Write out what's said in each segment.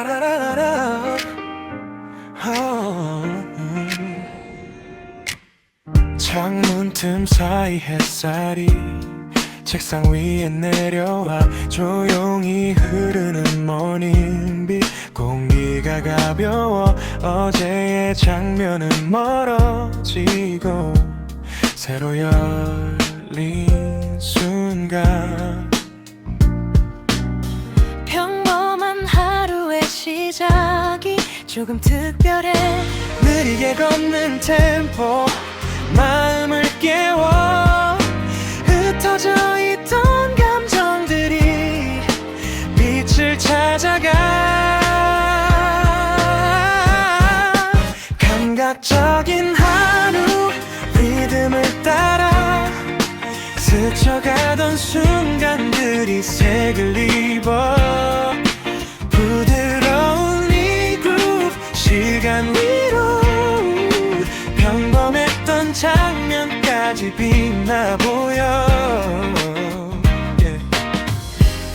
라라라라. 창문 틈 사이 햇살이 책상 위에 내려와 조용히 흐르는 모닝빛. 공기가 가벼워 어제의 장면은 멀어지고 새로 열린 순간. 평범한 하루의 시작이 조금 특별해. 느리게 걷는 템포 마음을 깨워. 흩어져 있던 감정들이 빛을 찾아가. 감각적인 하루 리듬을 따라 스쳐가던 순간들이 색을 입어. 부드러운 이 그룹 시간 위로 평범했던 장면까지 빛나 보여.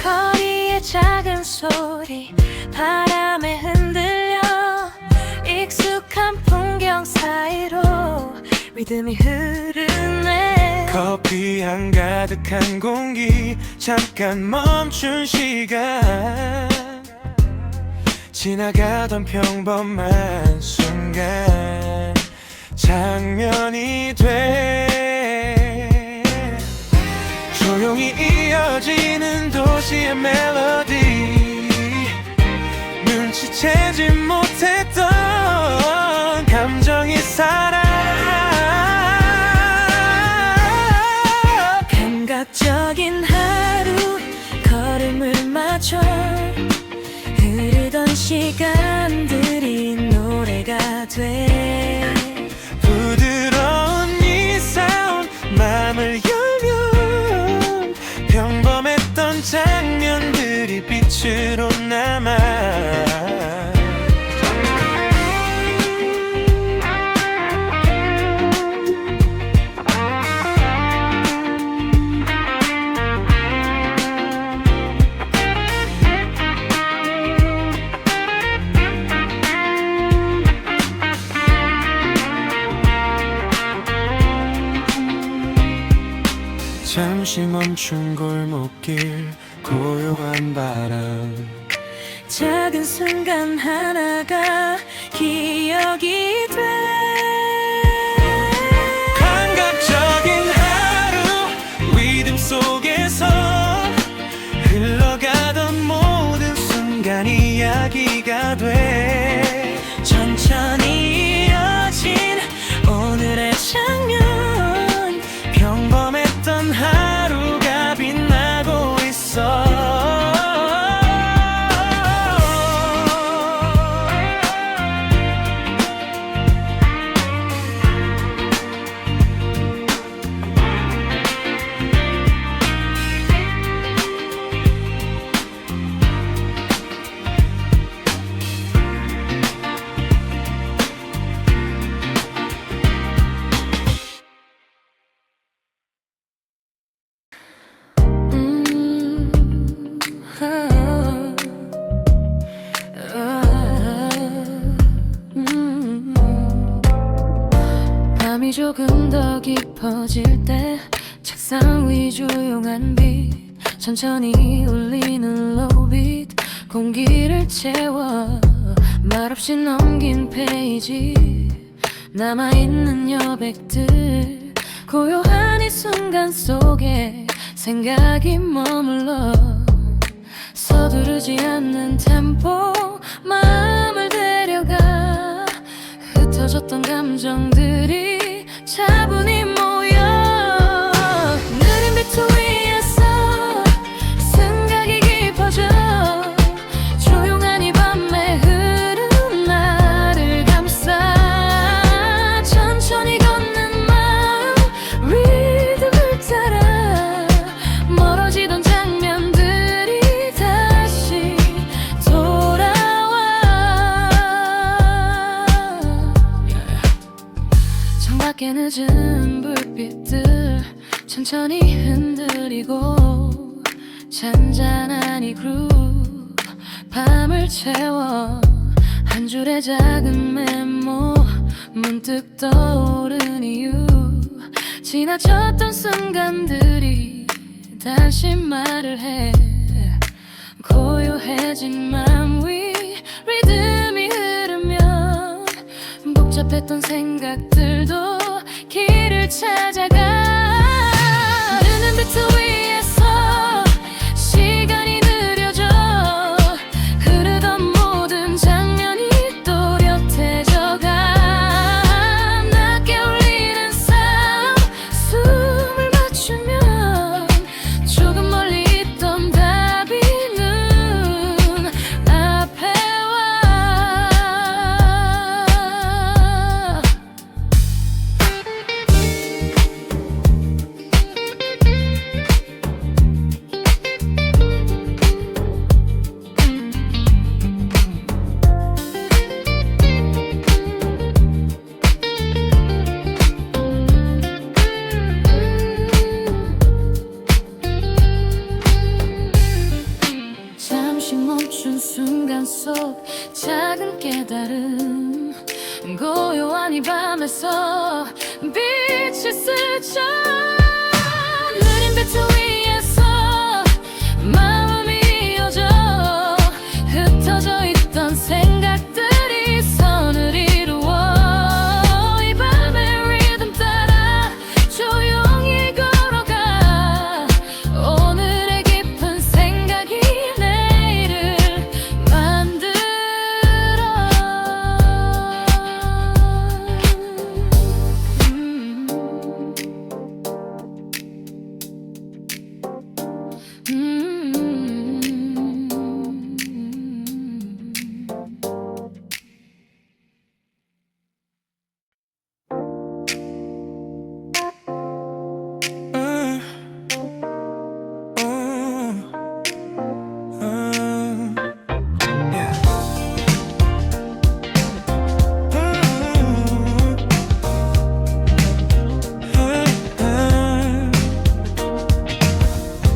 거리의 작은 소리 바람에 흔들려. 익숙한 풍경 사이로 리듬이 흐르네. 커피향 가득한 공기 잠깐 멈춘 시간. 지나가던 평범한 순간 장면이 돼. 조용히 이어지는 도시의 멜로디. 눈치채지 못했던 감정이 살아. 감각적인 하루 걸음을 맞춰. 흐르던 시간들이 노래가 돼. 부드러운 이 사운드 마음을 열면 평범했던 장면들이 빛으로 남아. 잠시 멈춘 골목길 고요한 바람. 작은 순간 하나가 기억이 돼. 감각적인 하루 리듬 속에서 흘러가던 모든 순간 이야기가 돼. 천천히 이어진 오늘의 장면. 평범했던 하루가 빛나고 있어. 밤이 조금 더 깊어질 때 책상 위 조용한 빛. 천천히 울리는 로빗. 공기를 채워 말없이 넘긴 페이지. 남아있는 여백들. 고요한 이 순간 속에 생각이 머물러. 서두르지 않는 템포 마음을 데려가. 흩어졌던 감정들이 차분히 모여. 느린 비트 위에서 생각이 깊어져. 조용한 이 밤의 흐름 나를 감싸. 천천히 걷는 마음 리듬을 따라 멀어지던 장면들이 다시 돌아와. 창밖에 늦은 불빛들 천천히 흔들리고. 잔잔한 이 그룹 밤을 채워 한 줄의 작은 메모 문득 떠오른 이유 지나쳤던 순간들이 다시 말을 해 고요해진 맘 위 리듬이 흐르면 복잡했던 생각들도 길을 찾아가 흐르는 비트 위에서 시간이 느려져 흐르던 모든 장면이 또렷해져가 낮게 울리는 사운드 숨을 맞추면 조금 멀리 있던 답이 눈 앞에 와 잠시 멈춘 순간 속 작은 깨달음 고요한 이 밤에서 빛을 스쳐 느린 비트 위에서 마음이 이어져 흩어져 있던 생각들이 선을 이루어 이 밤의 리듬 따라 조용히 걸어가 오늘의 깊은 생각이 내일을 만들어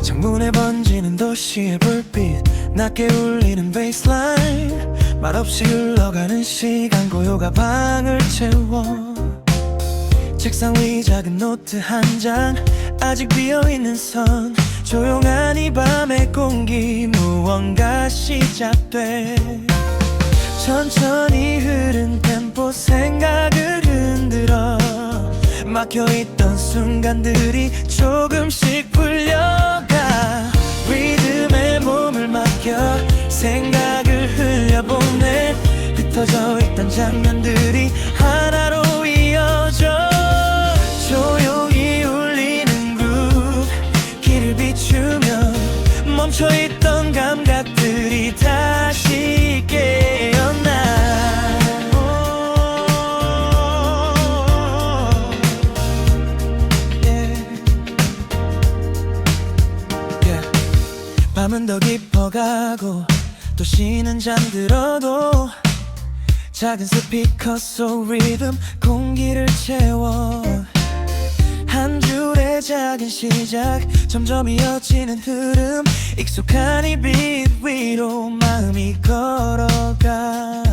창문에 번지는 도시의 불빛 낮게 울리는 베이스라인 말없이 흘러가는 시간 고요가 방을 채워 책상 위 작은 노트 한 장 아직 비어있는 선 조용한 이 밤의 공기 무언가 시작돼 천천히 흐른 템포 생각을 흔들어 막혀있던 순간들이 조금씩 풀려가 리듬에 몸을 맡겨 생각을 흘려보내 흩어져 있던 장면들이 하나로 이어져 조용히 울리는 그룹 길을 비추며 멈춰있던 감각들이 다시 깨어나 밤은 더 깊어가고 도시는 잠들어도 작은 스피커 속 리듬 공기를 채워 한 줄의 작은 시작 점점 이어지는 흐름 익숙한 이 빛 위로 마음이 걸어가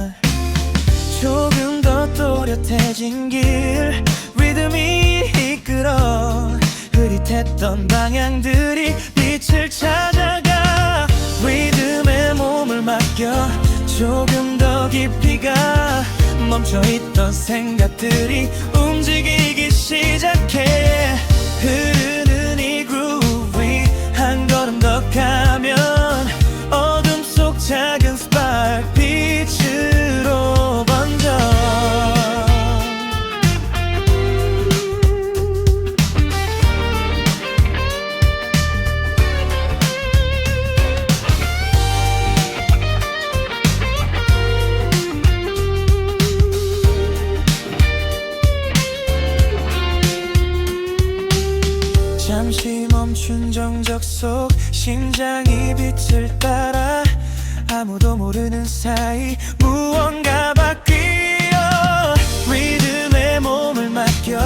조금 더 또렷해진 길 리듬이 이끌어 흐릿했던 방향들이 빛을 찾아가 리듬에 몸을 맡겨 조금 더 깊이 가 멈춰있던 생각들이 움직이기 시작해 흐르는 이 그루브이 한 걸음 더 가면 어둠 속 작은 스파크 빛으로 번져 잠시 멈춘 정적 속 심장이 빛을 따라 아무도 모르는 사이 무언가 바뀌어 리듬에 몸을 맡겨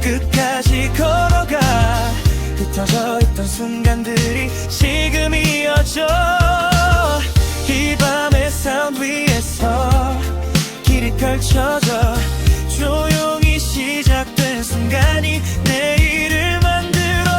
끝까지 걸어가 흩어져 있던 순간들이 지금 이어져 이 밤 펼쳐져 조용히 시작된 순간이 내일을 만들어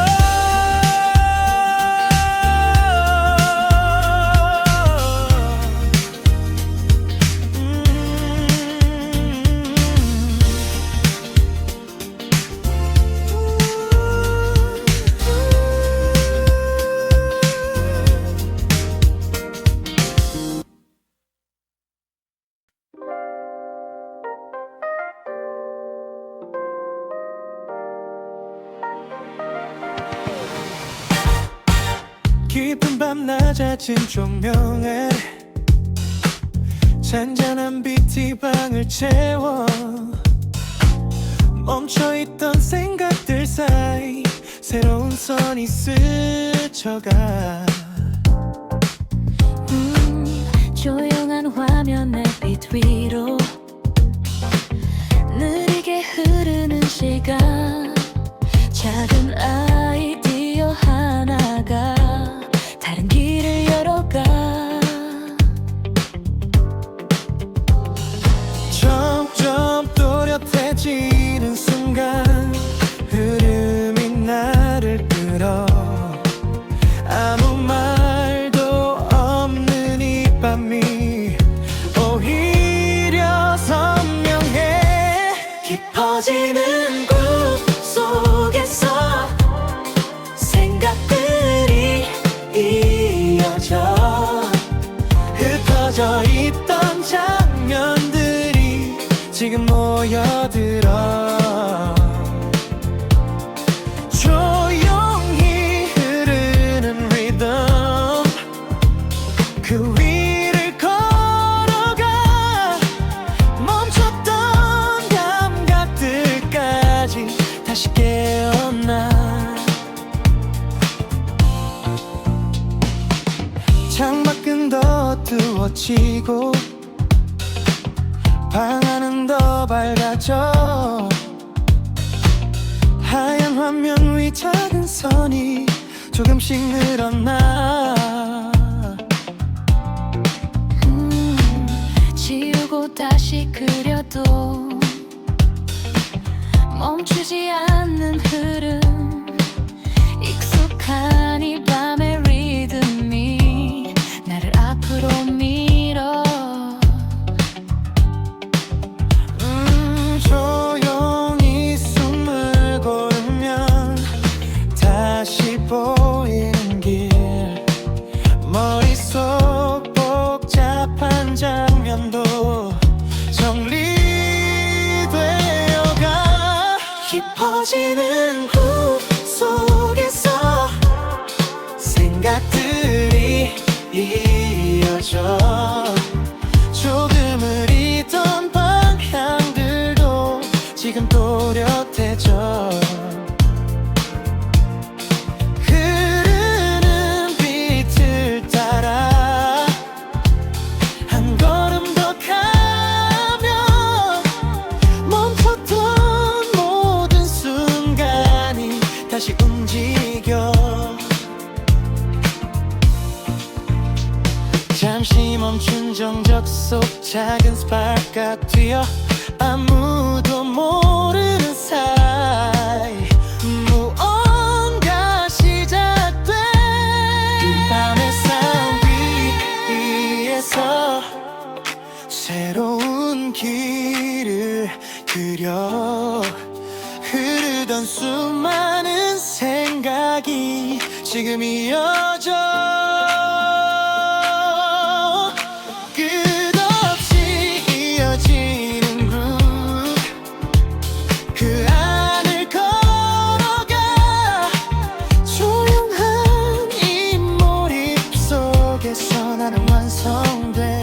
깊은 밤 낮아진 조명 아래 잔잔한 빛이 방을 채워 멈춰있던 생각들 사이 새로운 선이 스쳐가 조용한 화면의 빛 위로 느리게 흐르는 시간 작은 아이디어 하나가 다른 길을 열어가 점점 또렷해지는 순간 흐름이 나를 끌어 아무 말도 없는 이 밤이 오히려 선명해 깊어지는 꿈 속에서 생각들이 이어져 흩어져 있던 장면들이 지금 모여들어 조용히 흐르는 리듬 그 위를 걸어가 멈췄던 감각들까지 다시 깨어나 창밖은 더 어두워지고 방 안은 더 밝아져 하얀 화면 위 작은 선이 조금씩 늘어나 지우고 다시 그려도 멈추지 않는 흐름 익숙한 이 밤의 리듬이 나를 앞으로 밀어 조용히 숨을 고르면 다시 보이는 길 머릿속 복잡한 장면도 정리되어가 깊어지는 꿈 속에서 생각들이 이어져 조금 흐리던 방향들도 지금 또렷해져 흐르는 빛을 따라 한 걸음 더 가면 멈췄던 모든 순간이 다시 움직여 잠시 멈춘 정적 속 작은 스파크가 튀어 아무도 모르는 사이 무언가 시작돼 이 밤의 사운 위에서 새로운 길을 그려 흐르던 수많은 생각이 지금 이어져 끝없이 이어지는 그룹 그 안을 걸어가 조용한 이 몰입 속에서 나는 완성돼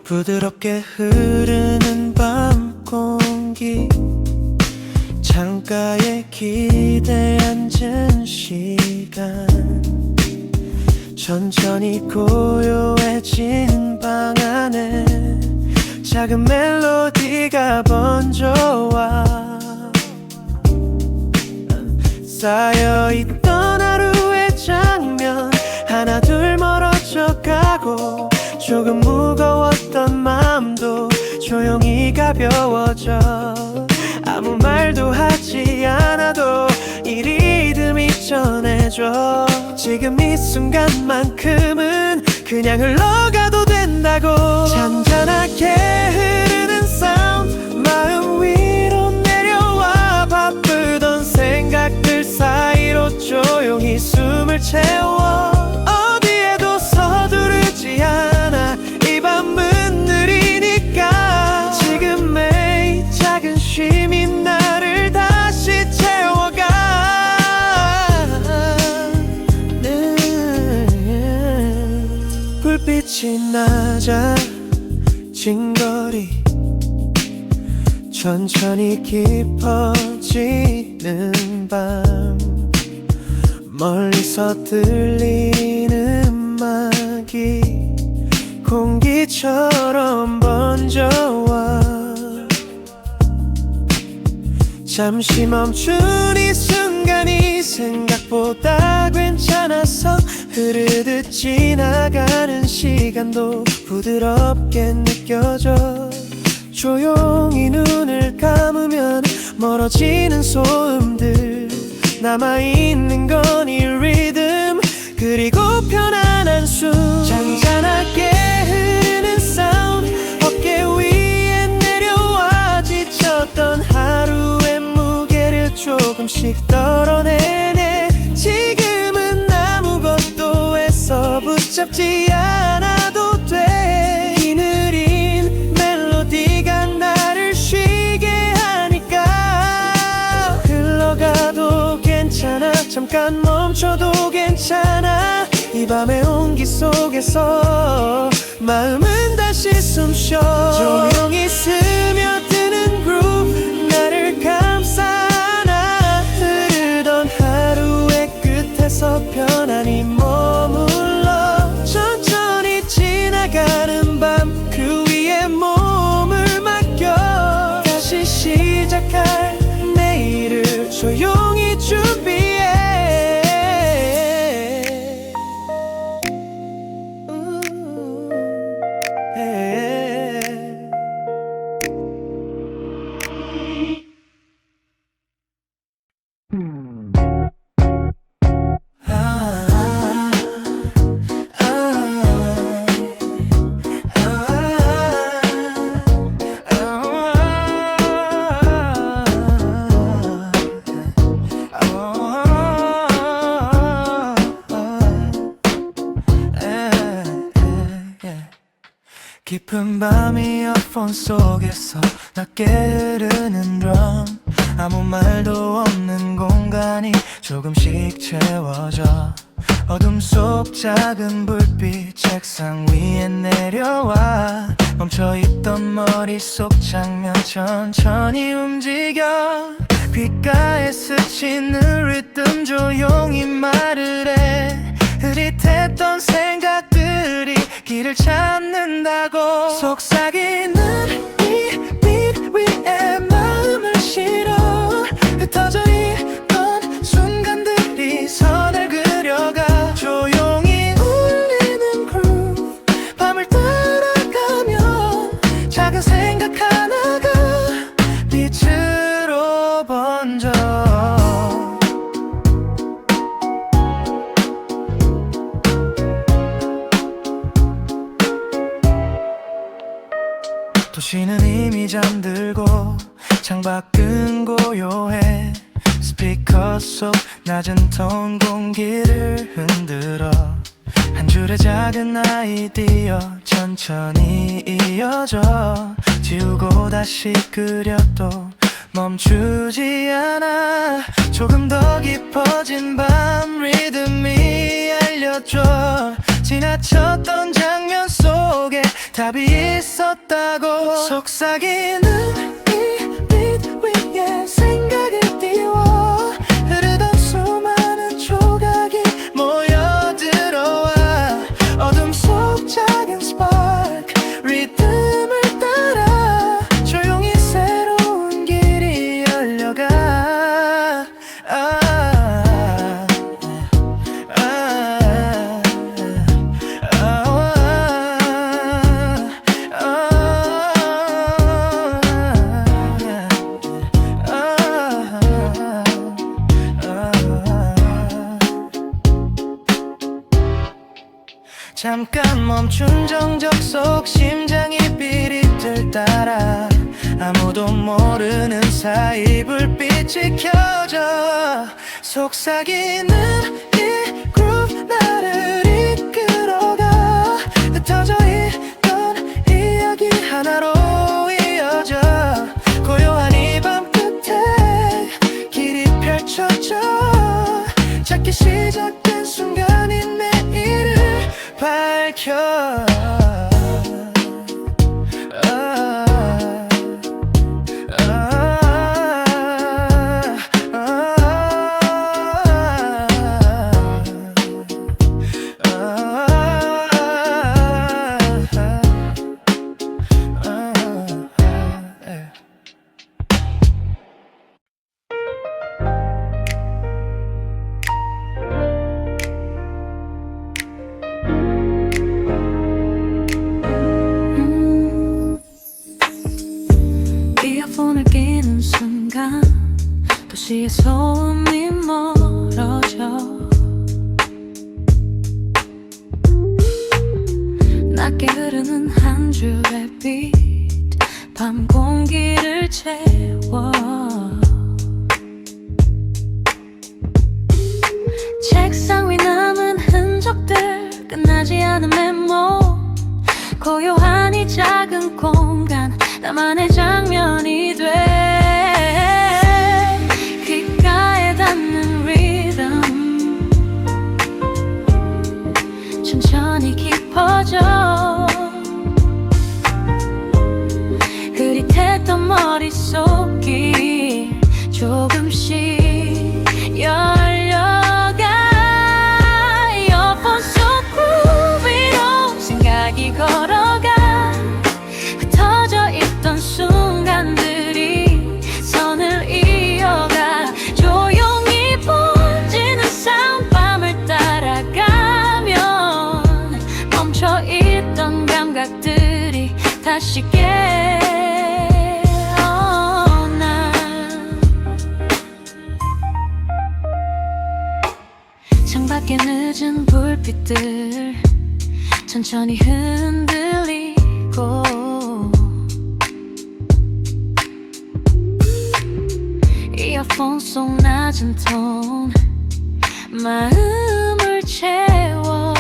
부드럽게 흐르는 밤 공기 창가에 기대 앉은 시간 천천히 고요해진 방 안에 작은 멜로디가 번져와 쌓여있던 하루의 장면 하나둘 멀어져 가고 조금 무거웠던 마음도 조용히 가벼워져 아무 말도 하지 않아도 이 리듬이 전해줘 지금 이 순간만큼은 그냥 흘러가도 된다고 잔잔하게 흐르는 사운드 마음 위로 내려와 바쁘던 생각들 사이로 조용히 숨을 채워 어디에도 서두르지 않아 이 밤은 느리니까 지금의 작은 쉼이 나를 다시 채워가 불빛이 낮아진 거리 천천히 깊어지는 밤 멀리서 들리는 음악이 공기처럼 번져와 잠시 멈춘 이 순간이 생각보다 괜찮아서 흐르듯 지나가는 시간도 부드럽게 느껴져 조용히 눈을 감으면 멀어지는 소음들 남아있는 건 이 리듬 그리고 편안한 숨 잔잔하게 흐르는 사운드 어깨 위에 내려와 지쳤던 하루의 무게를 조금씩 덜어내네 지금은 아무것도 애써 붙잡지 않아도 돼 이 느린 멜로디가 나를 쉬게 하니까 흘러가도 괜찮아 잠깐 멈춰도 괜찮아 이 밤의 온기 속에서 마음은 다시 숨쉬어 조용히 스며드는 그루브 나를 감싸 안아 흐르던 하루의 끝에서 편안히 머물러 천천히 지나가는 밤 그 위에 몸을 맡겨 다시 시작할 내일을 조용히 준비해 깊은 밤 이어폰 속에서 낮게 흐르는 드럼 아무 말도 없는 공간이 조금씩 채워져 어둠 속 작은 불빛 책상 위에 내려와 멈춰있던 머릿속 장면 천천히 움직여 귓가에 스치는 리듬 조용히 말을 해 흐릿했던 생각들이 길을 찾는다고 속삭이는 이 빛 위에 마음을 실어 흩어져 있던 순간들이 선을 그려가 조용히 울리는 그루브 밤을 따라가며 작은 생각 하나가 빛으로 번져 도시는 이미 잠들고 창밖은 고요해 스피커 속 낮은 톤 공기를 흔들어 한 줄의 작은 아이디어 천천히 이어져 지우고 다시 그려도 멈추지 않아 조금 더 깊어진 밤 리듬이 알려줘 지나쳤던 장면 속에 답이 있었다고 속삭이는 이 빛 위에 생각을 잠깐 멈춘 정적 속 심장이 비릿들 따라 아무도 모르는 사이 불빛이 켜져 속삭이는 이 그룹 나를 이끌어가 흩어져 있던 이야기 하나로 이어져 고요한 이 밤 끝에 길이 펼쳐져 작게 시작된 순간이 내일을 밝혀 이어폰을 끼는 순간 도시의 소음이 멀어져 낮게 흐르는 한 줄의 빛 밤 공기를 채워 책상 위 남은 흔적들 끝나지 않은 메모 고요한 이 작은 공간 나만의 장면이 돼 귓가에 닿는 리듬 천천히 깊어져 흐릿했던 머릿속이 조금씩 열려가 이어폰 속 구비로 생각이 걸어가 흩어져 있던 순간들이 선을 이어가 조용히 번지는 사운드밤을 따라가면 멈춰있던 감각들이 다시 깨어나 창밖에 늦은 불빛들 천천히 흔들리고 이어폰 속 낮은 톤 마음을 채워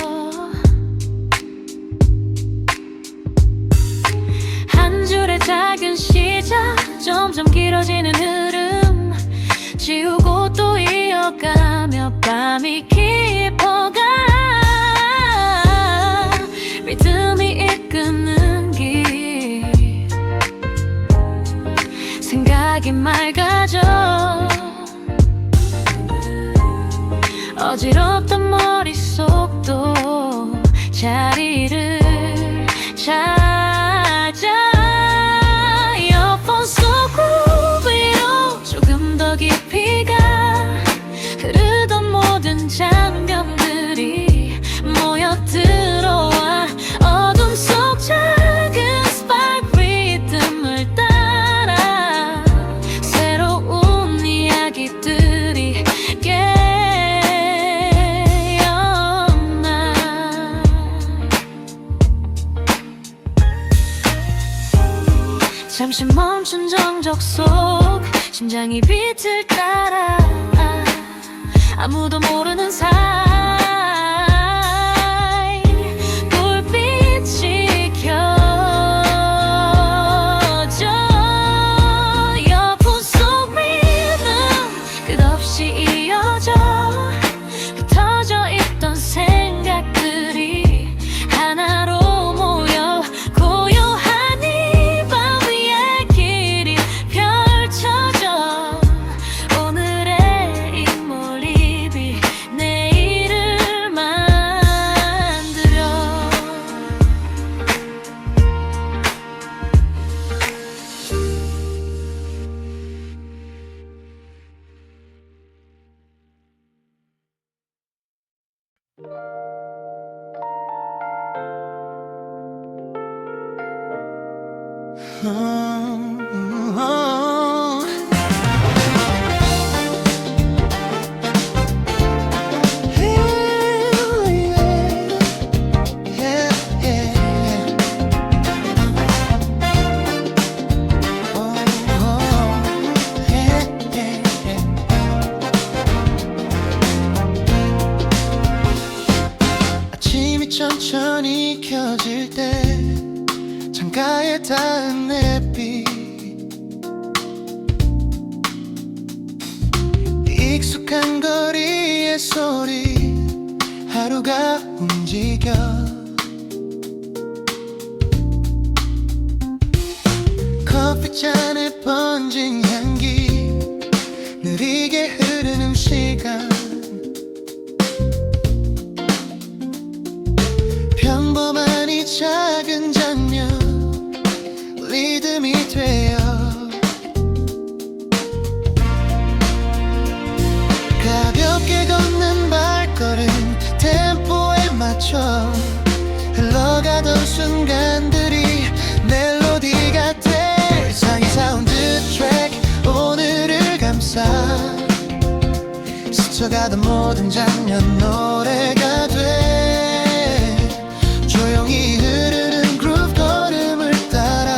한 줄의 작은 시작 점점 길어지는 흐름 지우고 또 이어가며 밤이 깊어가 리듬이 이끄는 길 생각이 맑아져 어지럽던 머릿속도 자리를 찾아 이어폰 속 구비로 조금 더 깊이 가 흐르던 모든 장면들이 모여들어와 어둠 속 작은 스파이크 리듬을 따라 새로운 이야기들이 깨어나 잠시 멈춘 정적 속 심장이 비틀 따라 아무도 모르는 사이 불빛이 켜져 이어폰 속 리듬 끝없이 이어져 흩어져 있던 생각들이 하나로 모여 고요한 이 밤 위에 길이 펼쳐져 오늘의 이 몰입이 내일을 만들어 Yeah. 펴질 때 창가에 닿은 햇빛 익숙한 거리의 소리 하루가 움직여 커피잔에 번진 향기 느리게 흐르는 시간 평범한 이 작은 장면 리듬이 되어 가볍게 걷는 발걸음 템포에 맞춰 흘러가던 순간들이 멜로디가 돼 일상의 사운드 트랙 오늘을 감싸 스쳐가던 모든 장면 노래가 돼 조용히 흐르는 그루브 걸음을 따라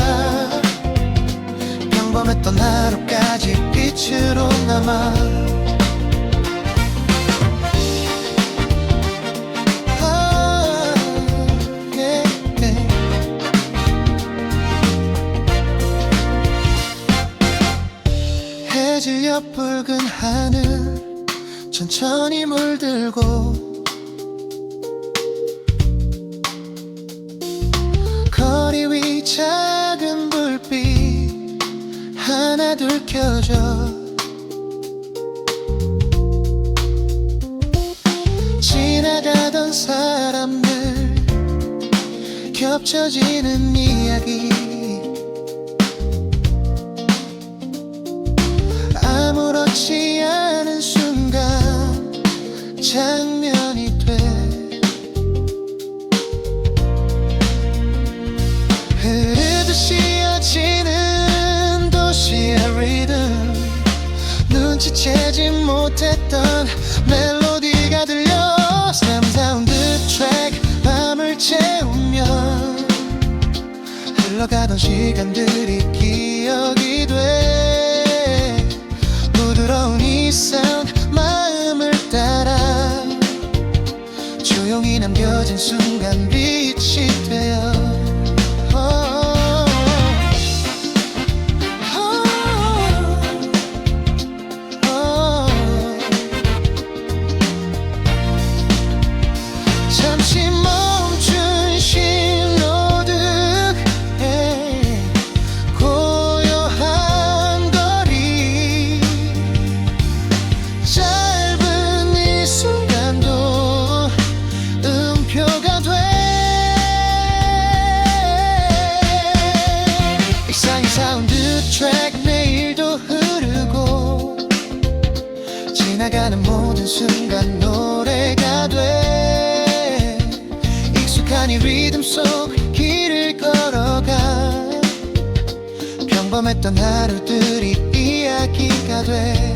평범했던 하루까지 빛으로 남아 해질녘 붉은 하늘 천천히 물들고 거리 위 작은 불빛 하나 둘 켜져 지나가던 사람들 겹쳐지는 이야기 아무렇지 않은 순간 장면이 돼 흐르듯이 이어지는 도시의 리듬 눈치채지 못했던 멜로디가 들려 Slam 사운드 트랙 밤을 채우면 흘러가던 시간들이 기억이 돼 부드러운 이 사운드 마음을 따라 조용히 남겨진 순간 빛이 되어 잠시 멈춘 신호등 고요한 거리 짧은 이 순간도 음표가 돼 일상의 사운드 트랙 내일도 흐르고 지나가는 모든 순간 노래가 돼 익숙한 이 리듬 속 길을 걸어가 평범했던 하루들이 이야기가 돼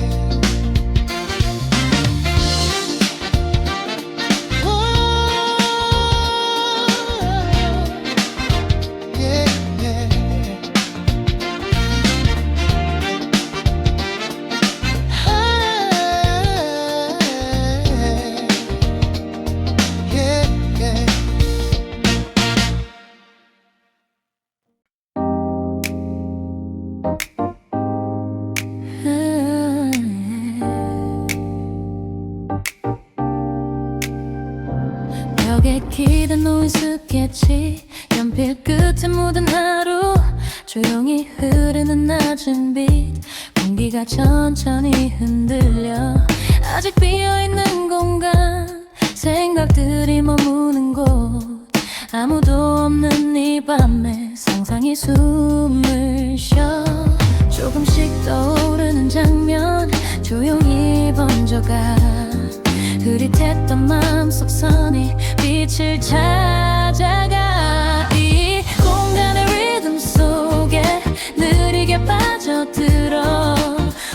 벽에 기대 놓인 스케치 연필 끝에 묻은 하루 조용히 흐르는 낮은 빛 공기가 천천히 흔들려 아직 비어있는 공간 생각들이 머무는 곳 아무도 없는 이 밤에 상상이 숨을 쉬어 조금씩 떠오르는 장면 조용히 번져가 흐릿했던 마음속 선이 빛을 찾아가 이 공간의 리듬 속에 느리게 빠져들어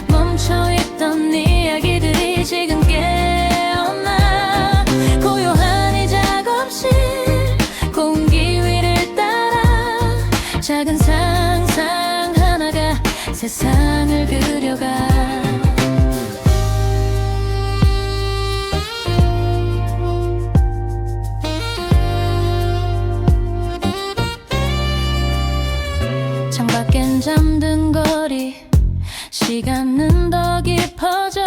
멈춰있던 이야기들이 지금 깨어나 고요한 이 작업실 공기 위를 따라 작은 상상 하나가 세상을 그려가 시간은 더 깊어져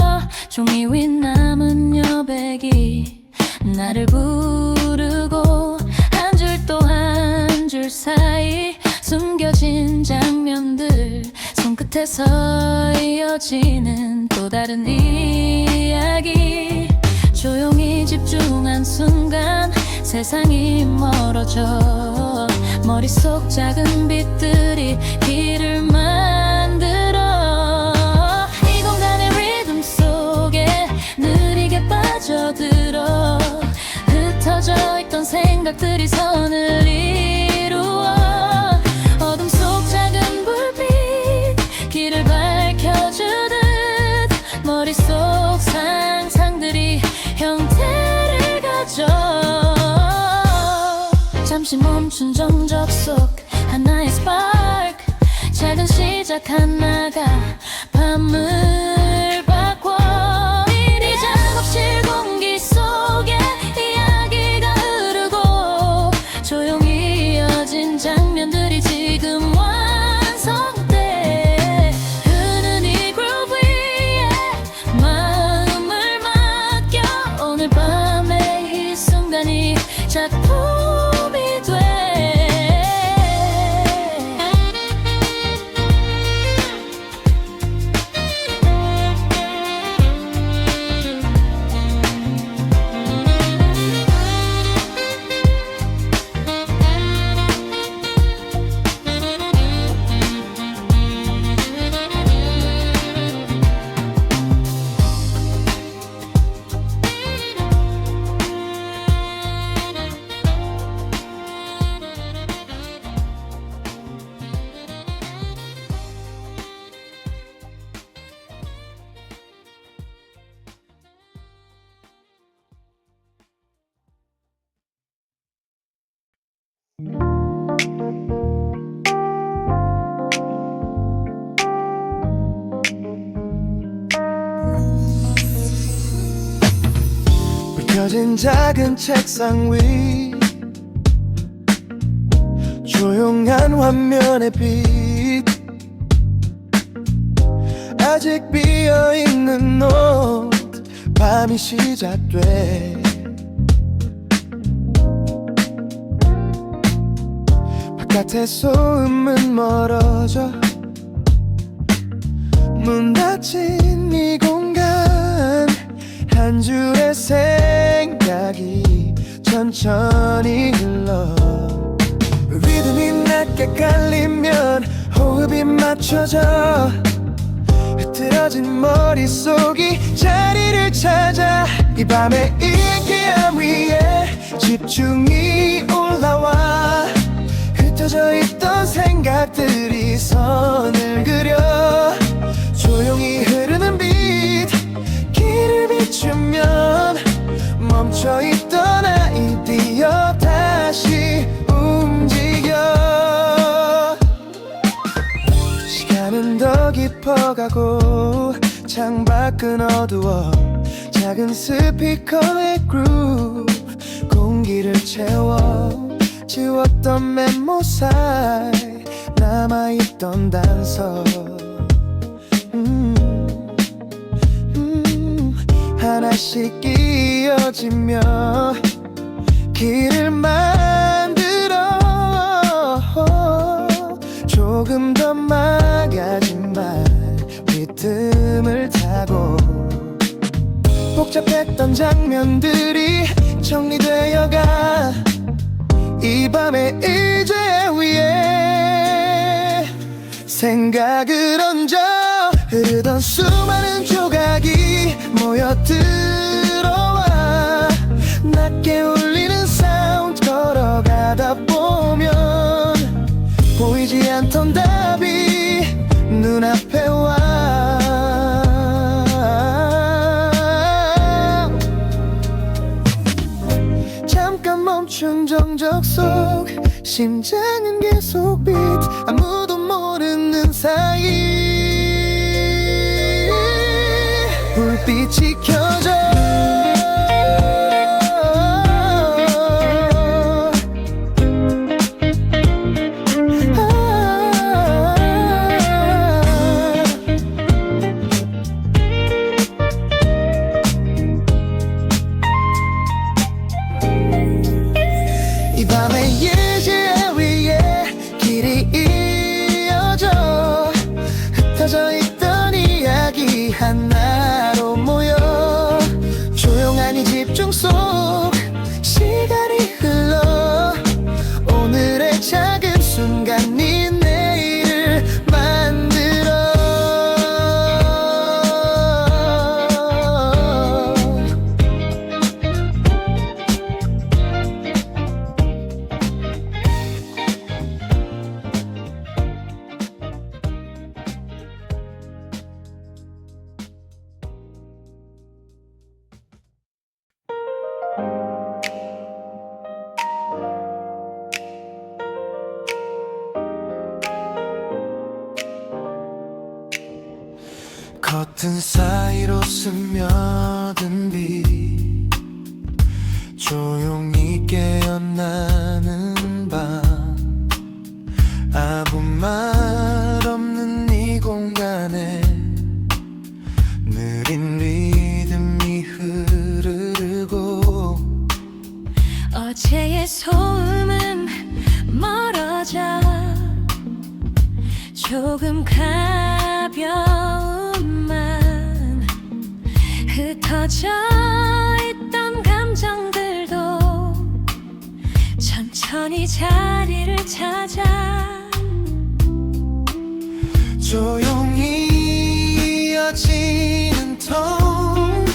종이 위 남은 여백이 나를 부르고 한 줄 또 한 줄 사이 숨겨진 장면들 손끝에서 이어지는 또 다른 이야기 조용히 집중한 순간 세상이 멀어져 머릿속 작은 빛들이 길을 만들어 이 공간의 리듬 속에 느리게 빠져들어 흩어져 있던 생각들이 선을 이루어 어둠 속 작은 불빛 길을 밝혀주듯 머릿속 상상들이 형태를 가져 잠시 멈춘 정적 속 하나의 스파크 작은 시작 하나가 밤을 바꿔 이리 작업실 공기 속에 이야기가 흐르고 조용히 이어진 장면들이 지금 완성돼 흐르는 이 그룹 위에 마음을 맡겨 오늘 밤의 이 순간이 작품이 돼 펴진 작은 책상 위 조용한 화면의 빛 아직 비어있는 옷 밤이 시작돼 바깥의 소음은 멀어져 문 닫힌 이 공간 한 줄의 생각이 천천히 흘러 리듬이 낮게 깔리면 호흡이 맞춰져 흐트러진 머릿속이 자리를 찾아 이 밤의 인기함 위에 집중이 올라와 흩어져 있던 생각들이 선을 그려 조용히 흐르는 빛 길을 비추면 멈춰있던 아이디어 다시 움직여 시간은 더 깊어가고 창밖은 어두워 작은 스피커의 그루브 공기를 채워 지웠던 메모 사이 남아있던 단서 하나씩 이어지며 길을 만들어 조금 더 막아진 말 리듬을 타고 복잡했던 장면들이 정리되어가 이 밤의 의제 위에 생각을 얹어 흐르던 수많은 조각이 모여들어와 낮게 울리는 사운드 걸어가다 보면 보이지 않던 답이 눈앞에 와 잠깐 멈춘 정적 속 심장은 계속 beat 아무도 모르는 사이 불빛이 켜져 이제 위에 길이 이어져 흩어져 있던 이야기 하나로 모여 조용한 이 집중 속 시간이 흘러 오늘의 작은 순간이 내일을 만들어 커튼 사이로 스며든 빛 조용히 깨어나는 밤 아무 말 없는 이 공간에 느린 리듬이 흐르고 어제의 소음은 멀어져 조금 가벼움만 흩어져 있던 감정들도 천천히 자리를 찾아 조용히 이어지는 톤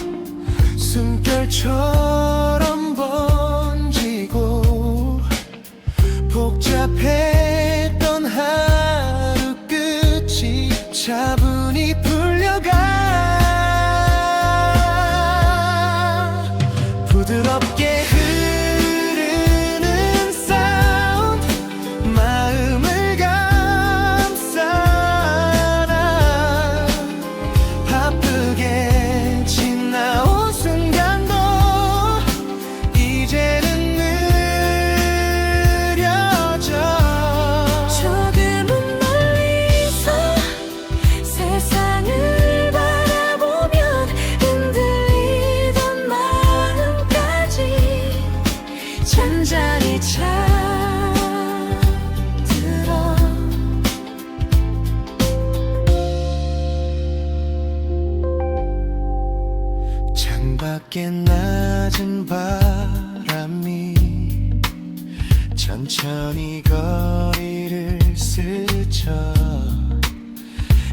숨결처럼 번지고 복잡했던 하루 끝이 차분히 풀려가 부드럽게 흐르는 사운드 마음을 감싸나 바쁘게 지나온 순간도 이제는 느려져 조금은 멀리서 세상을 바라보면 흔들리던 마음까지 잔잔히 차들어 창밖에 낮은 바람이 천천히 거리를 스쳐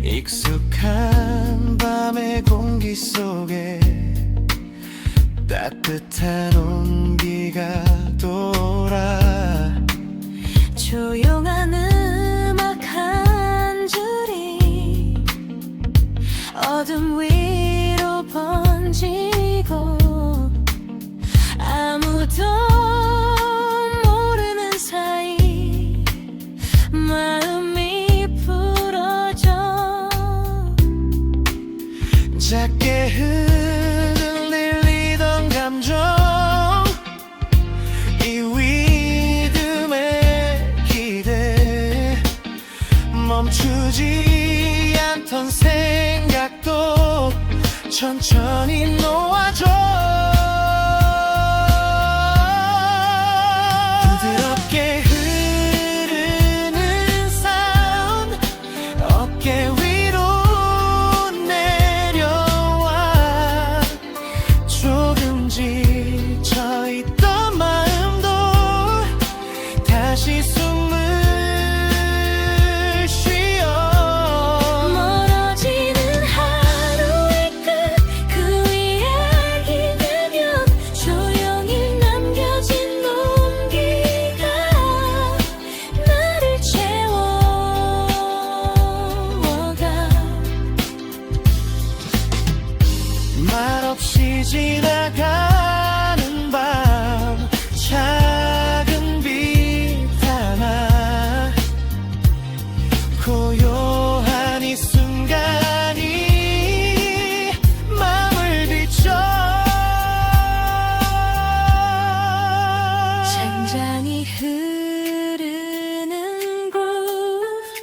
익숙한 밤의 공기 속에 따뜻한 온기가 돌아 조용한 음악 한 줄이 어둠 위로 번지고 아무도 모르는 사이 마음이 풀어져 작게 흔들리던 감정 이 리듬에 기대 멈추지 않던 생각도 천천히 놓아줘 부드럽게 흐르는 사운드 어깨 위로 내려와 조금 지쳐있던 마음도 다시 숨을 쉬어 멀어지는 하루의 끝 그 위에 기대면 조용히 남겨진 온기가 나를 채워가 말없이 지나가는 밤 작은 빛 하나 고요한 이 순간이 마음을 비춰 잔잔히 흐르는 groove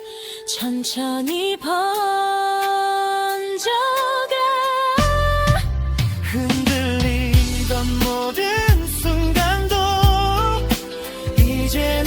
천천히 번져가 흔들리던 모든 순간도 이제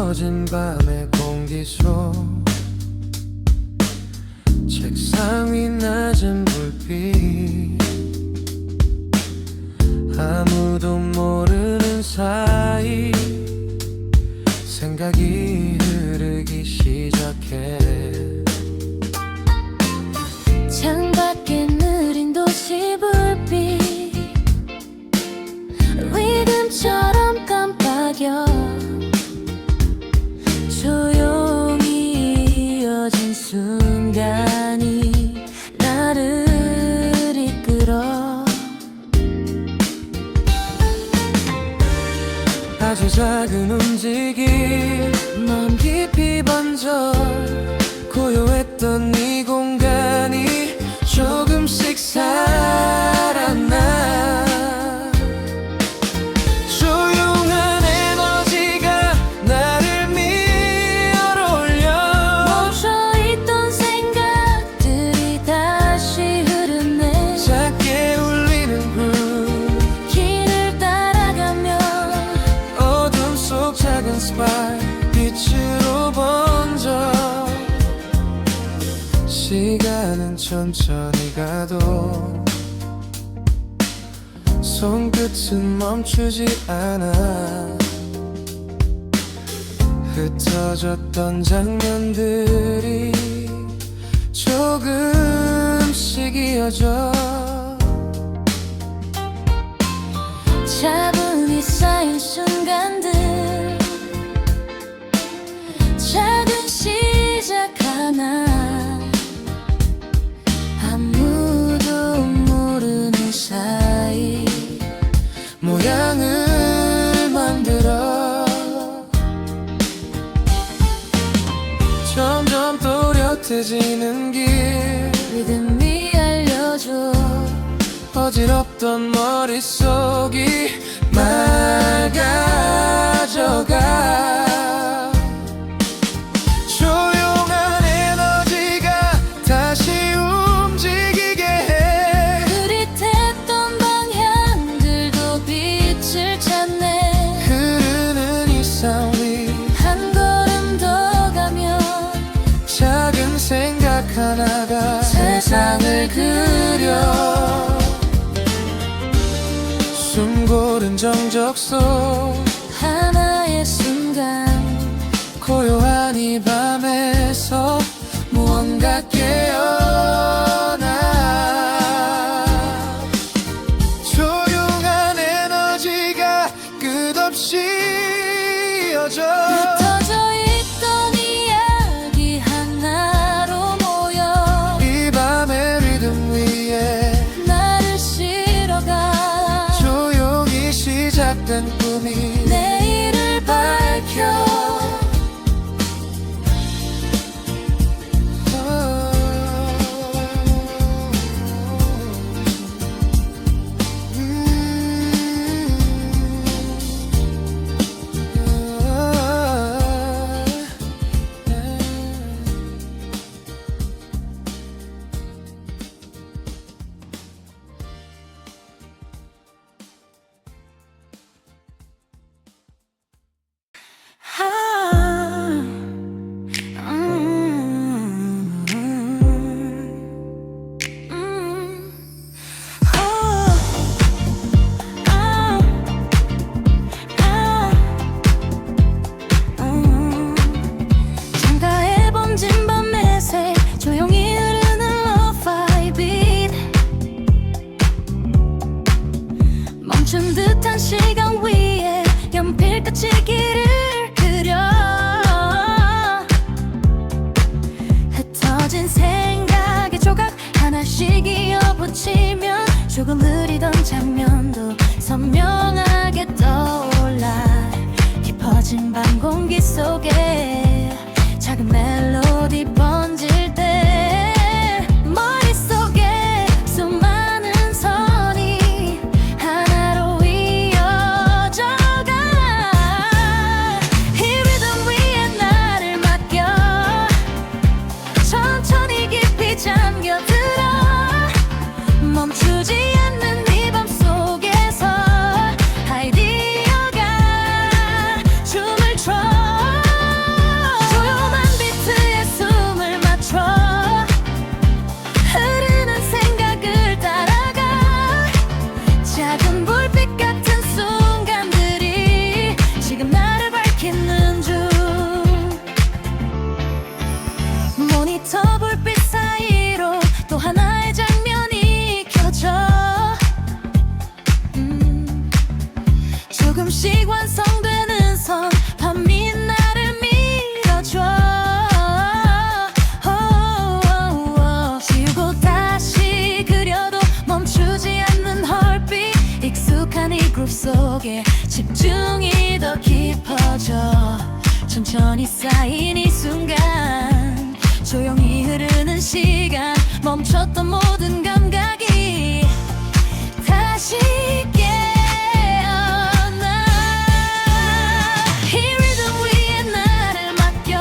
어두워진 밤의 공기 속 책상 위 낮은 불빛 아무도 모르는 사이 생각이 흐르기 시작해 창밖에 느린 도시 불빛 리듬처럼 깜빡여 조용히 이어진 순간이 나를 이끌어 아주 작은 움직임 마음 깊이 번져 고요했던 이 공간이 조금씩 살아나 조용한 에너지가 나를 밀어올려 멈춰있던 생각들이 다시 흐르네 작게 울리는 groove 길을 따라가면 어둠 속 작은 스파이 빛으로 번져 시간은 천천히 가도 손끝은 멈추지 않아 흩어졌던 장면들이 조금씩 이어져 차분히 쌓인 순간들 작은 시작 하나 아무도 모르는 사이 모양을 만들어 점점 또렷해지는 길 리듬이 알려줘 어지럽던 머릿속이 맑아져가 조용한 에너지가 다시 움직이게 해 흐릿했던 방향들도 빛을 찾네 흐르는 이 sound 위 한 걸음 더 가면 작은 생각 하나가 세상을 그려 숨고른 정적 속 하나의 순간 고요한 이 밤에서 무언가 깨어나 조용한 에너지가 끝없이 이어져 흩어져 있던 이야기 하나로 모여 이 밤의 리듬 위에 나를 실어가 조용히 시작된 꿈이 내일을 밝혀 완성되는 선 밤이 나를 밀어줘. 지우고 다시 그려도 멈추지 않는 헐빛. 익숙한 이 그룹 속에 집중이 더 깊어져. 천천히 쌓인 이 순간, 조용히 흐르는 시간, 멈췄던 모든 감각이 다시 깨어나. 이 리듬 위에 나를 맡겨.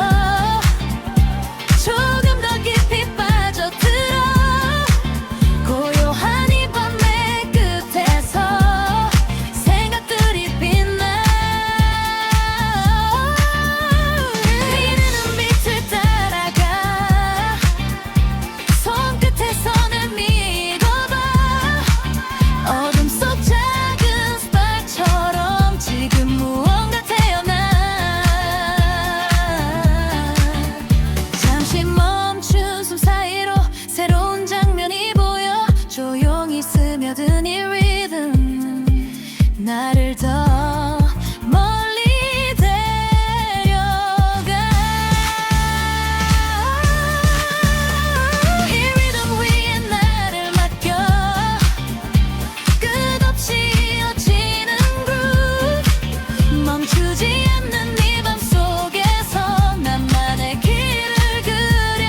조금 더 깊이 빠져들어. 고요한 이 밤의 끝에서 생각들이 빛나. 흐르는 빛을 따라가. 손끝에 손을 믿어봐. 어둠 속 작은 스파크처럼 지금 무언가 태어나. 잠시 멈춘 숨 사이로 새로운 장면이 보여. 조용히 스며든 이 리듬 나를 더 멀리 데려가. 이 리듬 위에 나를 맡겨. 끝없이 이어지는 groove. 멈추지 않는 이 밤 속에서 나만의 길을 그려.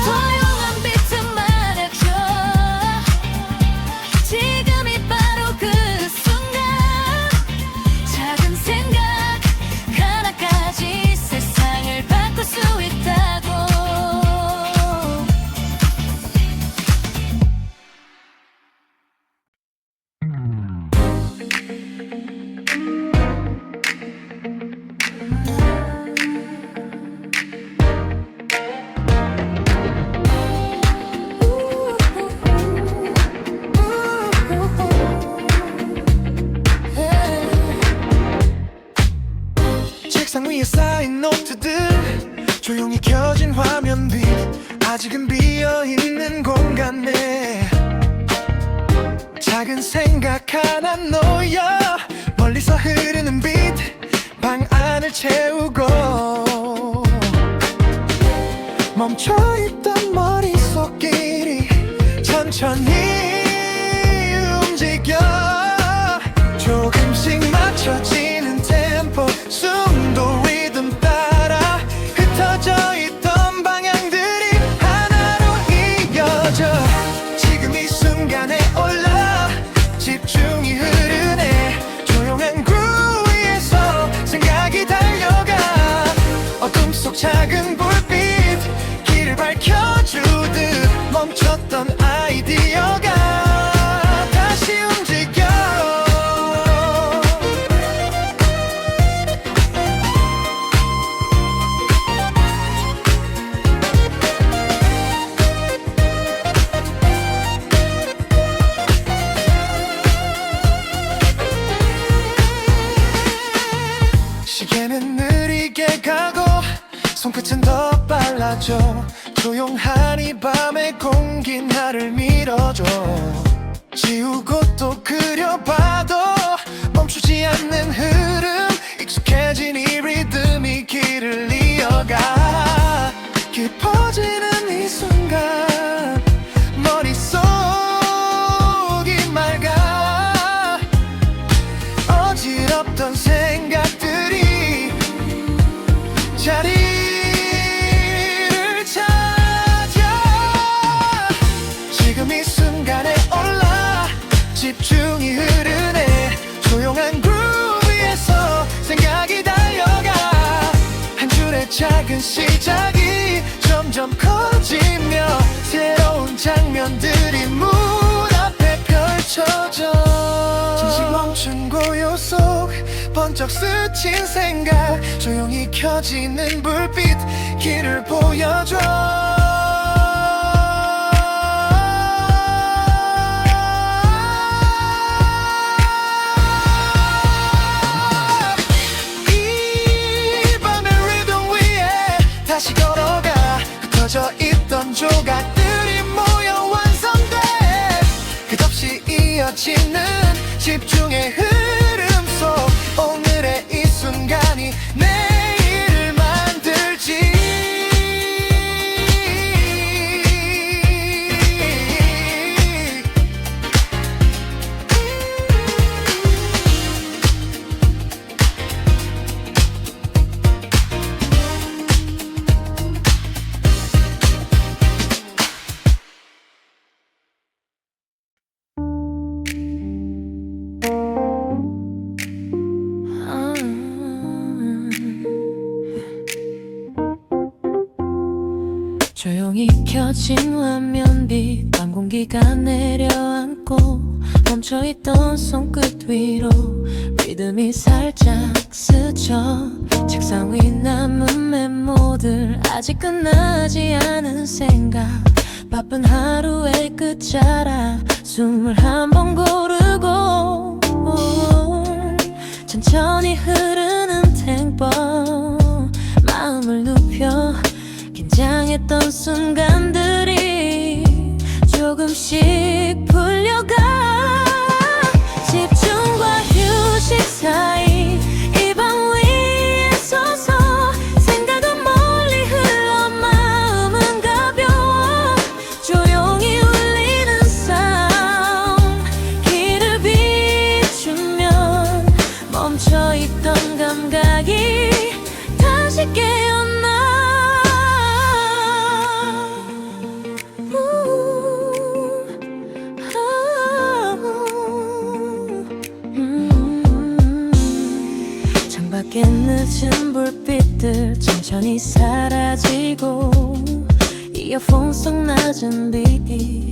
조용한 비트 말해줘. 지금이 바로 그 순간. 작은 생각 하나까지 세상을 바꿀 수 있다고. 책상 위에 쌓인 노트들, 조용히 켜진 화면 빛, 아직은 비어있는 공간 내 작은 생각 하나 놓여. 멀리서 흐르는 빛 방 안을 채우고. 멈춰있던 머릿속길이 천천히 움직여. 조금씩 맞춰지는 템포, 숨도 리듬 따라 흩어져 있던 방향들이 하나로 이어져. 지금 이 순간에 올라 집중이 흐르네. 조용한 그룹 위에서 생각이 달려가. 어둠 속 작은 불빛 길을 밝혀주듯 멈췄던 아이디어가 다시 움직여. 시계는 느리게 가고 손끝은 더 빨라져. 조용한 이 밤의 공기 나를 밀어줘. 지우고 또 그려봐도 멈추지 않는 흐름. 익숙해진 이 리듬이 길을 이어가. 깊어지는 이 순간 머릿속이 맑아. 어지럽던 생각들이 자리를 찾아. 지금 이 순간에 올라 집중이 흐르네. 조용한 그룹 위에서 생각이 달려가. 한 줄의 작은 시작이 점점 커지며 새로운 장면들이 문 앞에 펼쳐져. 잠시 멈춘 고요 속 번쩍 스친 생각, 조용히 켜지는 불빛 길을 보여줘. 이 밤의 리듬 위에 다시 걸어가. 흩어져 있던 조각들이 모여 완성돼. 끝없이 이어지는 집중의 흐름 속 오늘의 이 순간이 내일을 만들지. 조용히 켜진 화면빛 밤 공기가 내려앉고 멈춰있던 손끝 위로 리듬이 살짝 스쳐 책상 위 남은 메모들 아직 끝나지 않은 생각 바쁜 하루의 끝자락 숨을 한 번 고르고 천천히 흐르는 템포 마음을 눕혀 긴장했던 순간들이 조금씩 풀려가 집중과 휴식 사이 이 방 위에 서서 생각은 멀리 흘러 마음은 가벼워 조용히 울리는 사운드 길을 비추면 멈춰있던 감각이 다시 깨어나 창밖에 늦은 불빛들 천천히 사라지고 이어폰 속 낮은 빛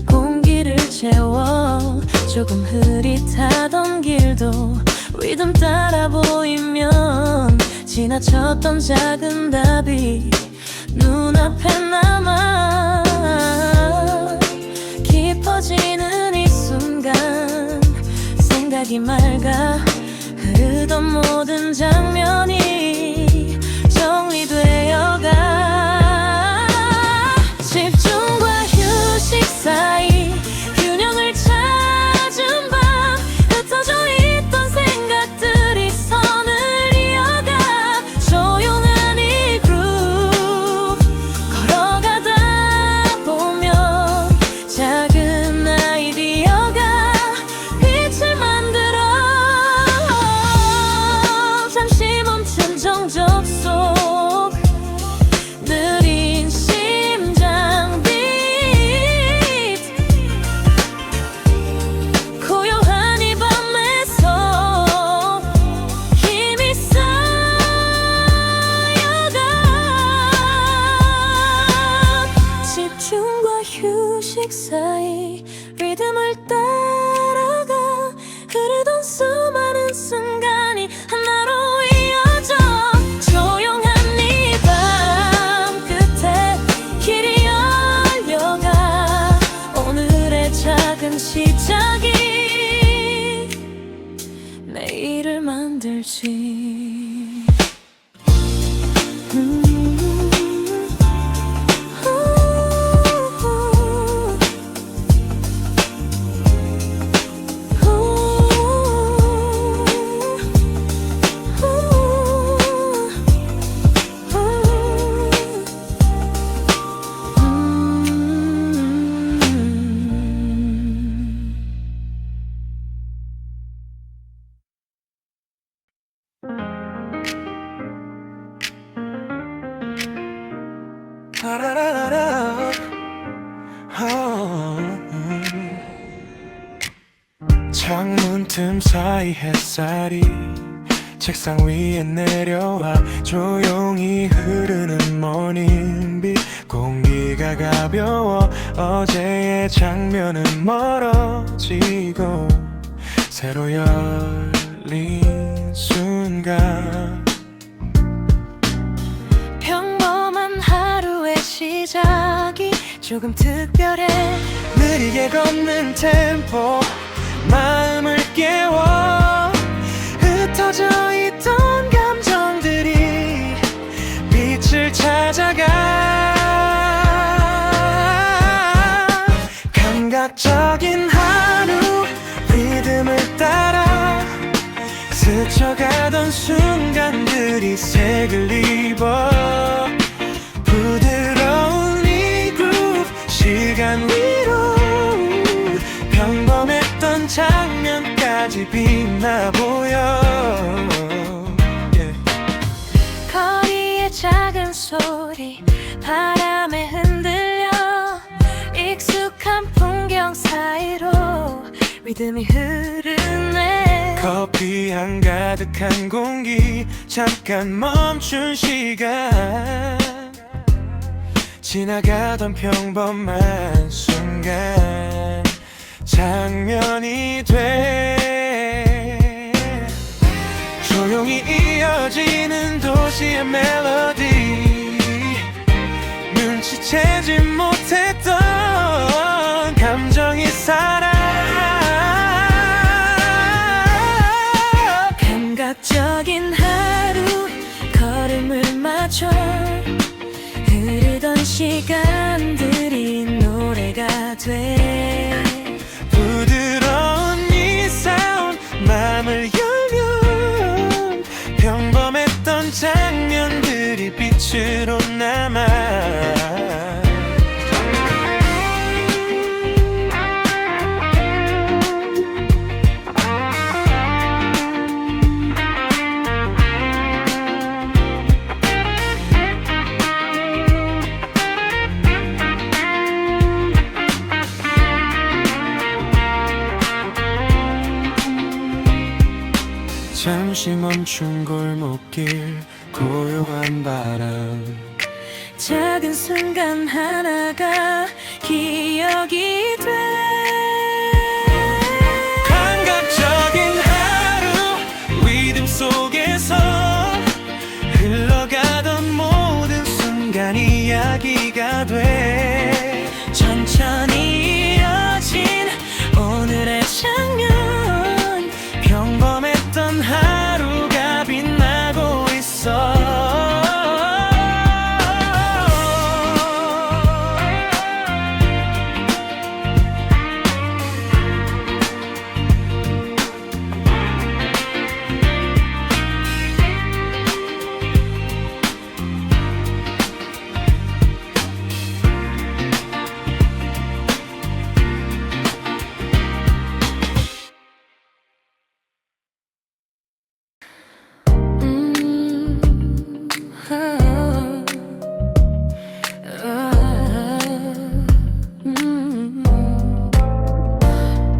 공기를 채워 조금 흐릿하던 길도 리듬 따라 보이면 지나쳤던 작은 답이 눈앞에 남아 깊어지는 이 순간 생각이 맑아 흐르던 모든 장면이 정리되어가 집중과 휴식 사이 균형을 찾은 밤 흩어져 있던 생각들이 선을 이어가 조용한 이 그룹 걸어가다 보면 작은 아이디어가 빛을 만들어 잠시 멈춘 정적 속 느린 심장 beat 고요한 이 밤에서 힘이 쌓여가 집중과 휴식 사이 리듬을 따라가 흐르던 수많은 순간이 하나로 이어져 조용한 이 밤 끝에 길이 열려가 오늘의 작은 시작이 내일을 만들지. 라라라라. 창문 틈 사이 햇살이 책상 위에 내려와 조용히 흐르는 모닝빛 공기가 가벼워 어제의 장면은 멀어지고 새로 열린 순간 평범한 하루의 시작이 조금 특별해 느리게 걷는 템포 마음을 깨워 흩어져 있던 감정들이 빛을 찾아가 감각적인 하루 리듬을 모든 순간들이 색을 입어 부드러운 이 그룹 시간 위로 평범했던 장면까지 빛나 보여 거리의 작은 소리 바람에 흔들려 익숙한 풍경 사이로 리듬이 흐르네 커피향 가득한 공기 잠깐 멈춘 시간 지나가던 평범한 순간 장면이 돼 조용히 이어지는 도시의 멜로디 눈치채지 못했던 감정이 살아 감각적인 하루 걸음을 맞춰 흐르던 시간들이 노래가 돼 부드러운 이 사운드 맘을 열면 평범했던 장면들이 빛으로 남아 잠시 멈춘 골목길 고요한 바람 작은 순간 하나가 기억이 돼 감각적인 하루 리듬 속에서 흘러가던 모든 순간 이야기가 돼 천천히 이어진 오늘의 장면 평범했던 하루가 빛나고 있어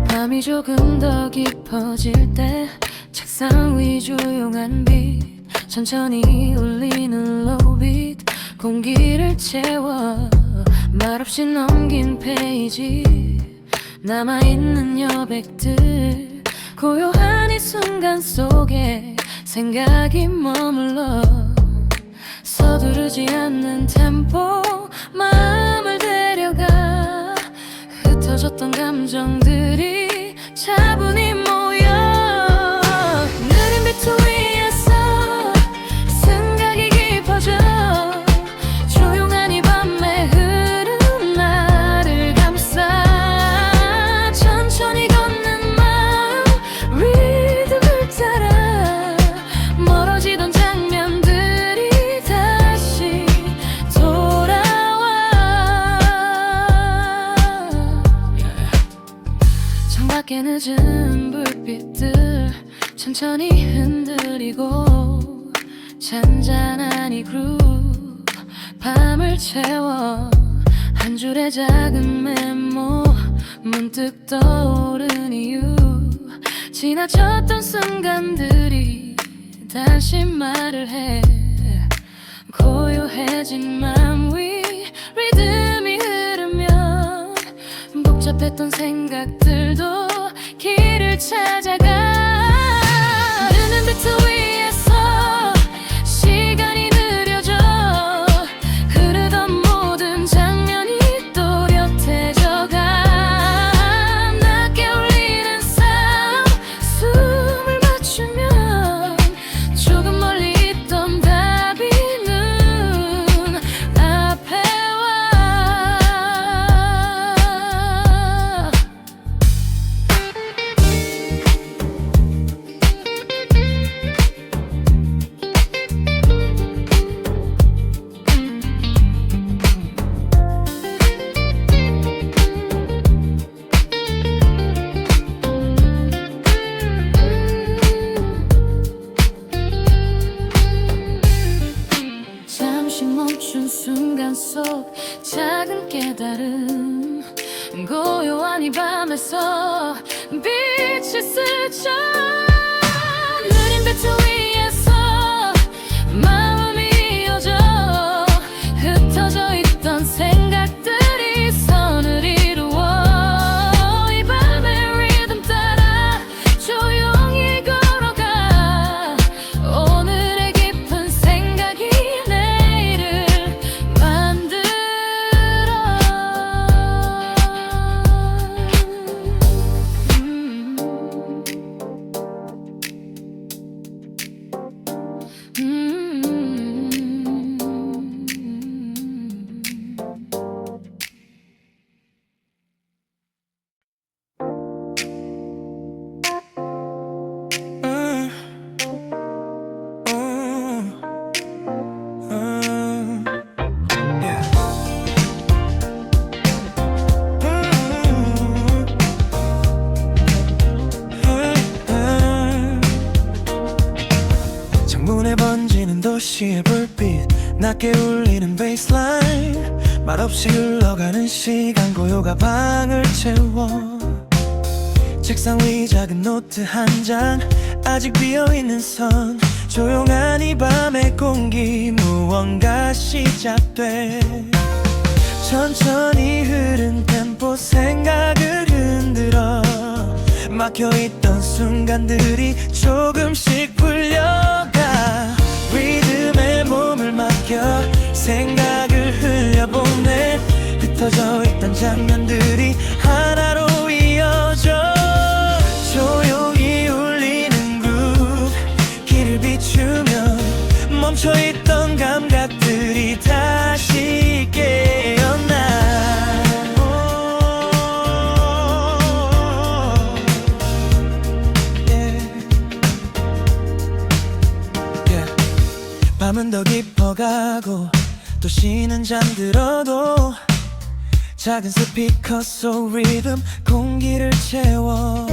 밤이 조금 더 깊어질 때 책상 위 조용한 빛 천천히 울리는 로빗 공기를 채워 말없이 넘긴 페이지 남아있는 여백들 고요한 이 순간 속에 생각이 머물러 서두르지 않는 템포 마음을 데려가 흩어졌던 감정들이 차분히 모여 느린 비트 위에서 생각이 깊어져 조용한 이 밤에 흐르는 나를 감싸 천천히 걷는 마음 리듬을 따라 멀어지던 장면들이 다시 돌아와 창밖에 늦은 불빛들 천천히 흔들리고 잔잔한 이 그룹 밤을 채워 한 줄의 작은 메모 문득 떠오른 이유 지나쳤던 순간들이 다시 말을 해 고요해진 맘 위 리듬이 흐르면 복잡했던 생각들도 길을 찾아가 흐르는 비트 위에서 시간이 느려져 흐르던 모든 장면이 또렷해져가 낮게 울리는 사운드 숨을 맞추면 조금 멀리 있던 답이 눈 앞에 와 속 작은 깨달음 고요한 이 밤에서 빛이 스쳐 느린 배트 위에서 마음이 이어져 흩어져 있던 생각들이 선을 이루어 이 밤의 리듬 따라 조용히 걸어가 오늘의 깊은 생각이 내일을 만들어 창문에 번지는 도시의 불빛 낮게 울리는 베이스라인 말없이 흘러가는 시간 고요가 방을 채워 책상 위 작은 노트 한 장 아직 비어있는 선 조용한 이 밤의 공기 무언가 시작돼 천천히 흐른 템포 생각을 흔들어 막혀있던 순간들이 조금씩 풀려가 리듬에 몸을 맡겨 생각을 흘려보내 흩어져 있던 장면들이 하나로 이어져 조용히 울리는 그룹 길을 비추며 멈춰있던 감각들이 다시 깨어나 밤은 더 깊어가고 도시는 잠들어도 작은 스피커 속 리듬 공기를 채워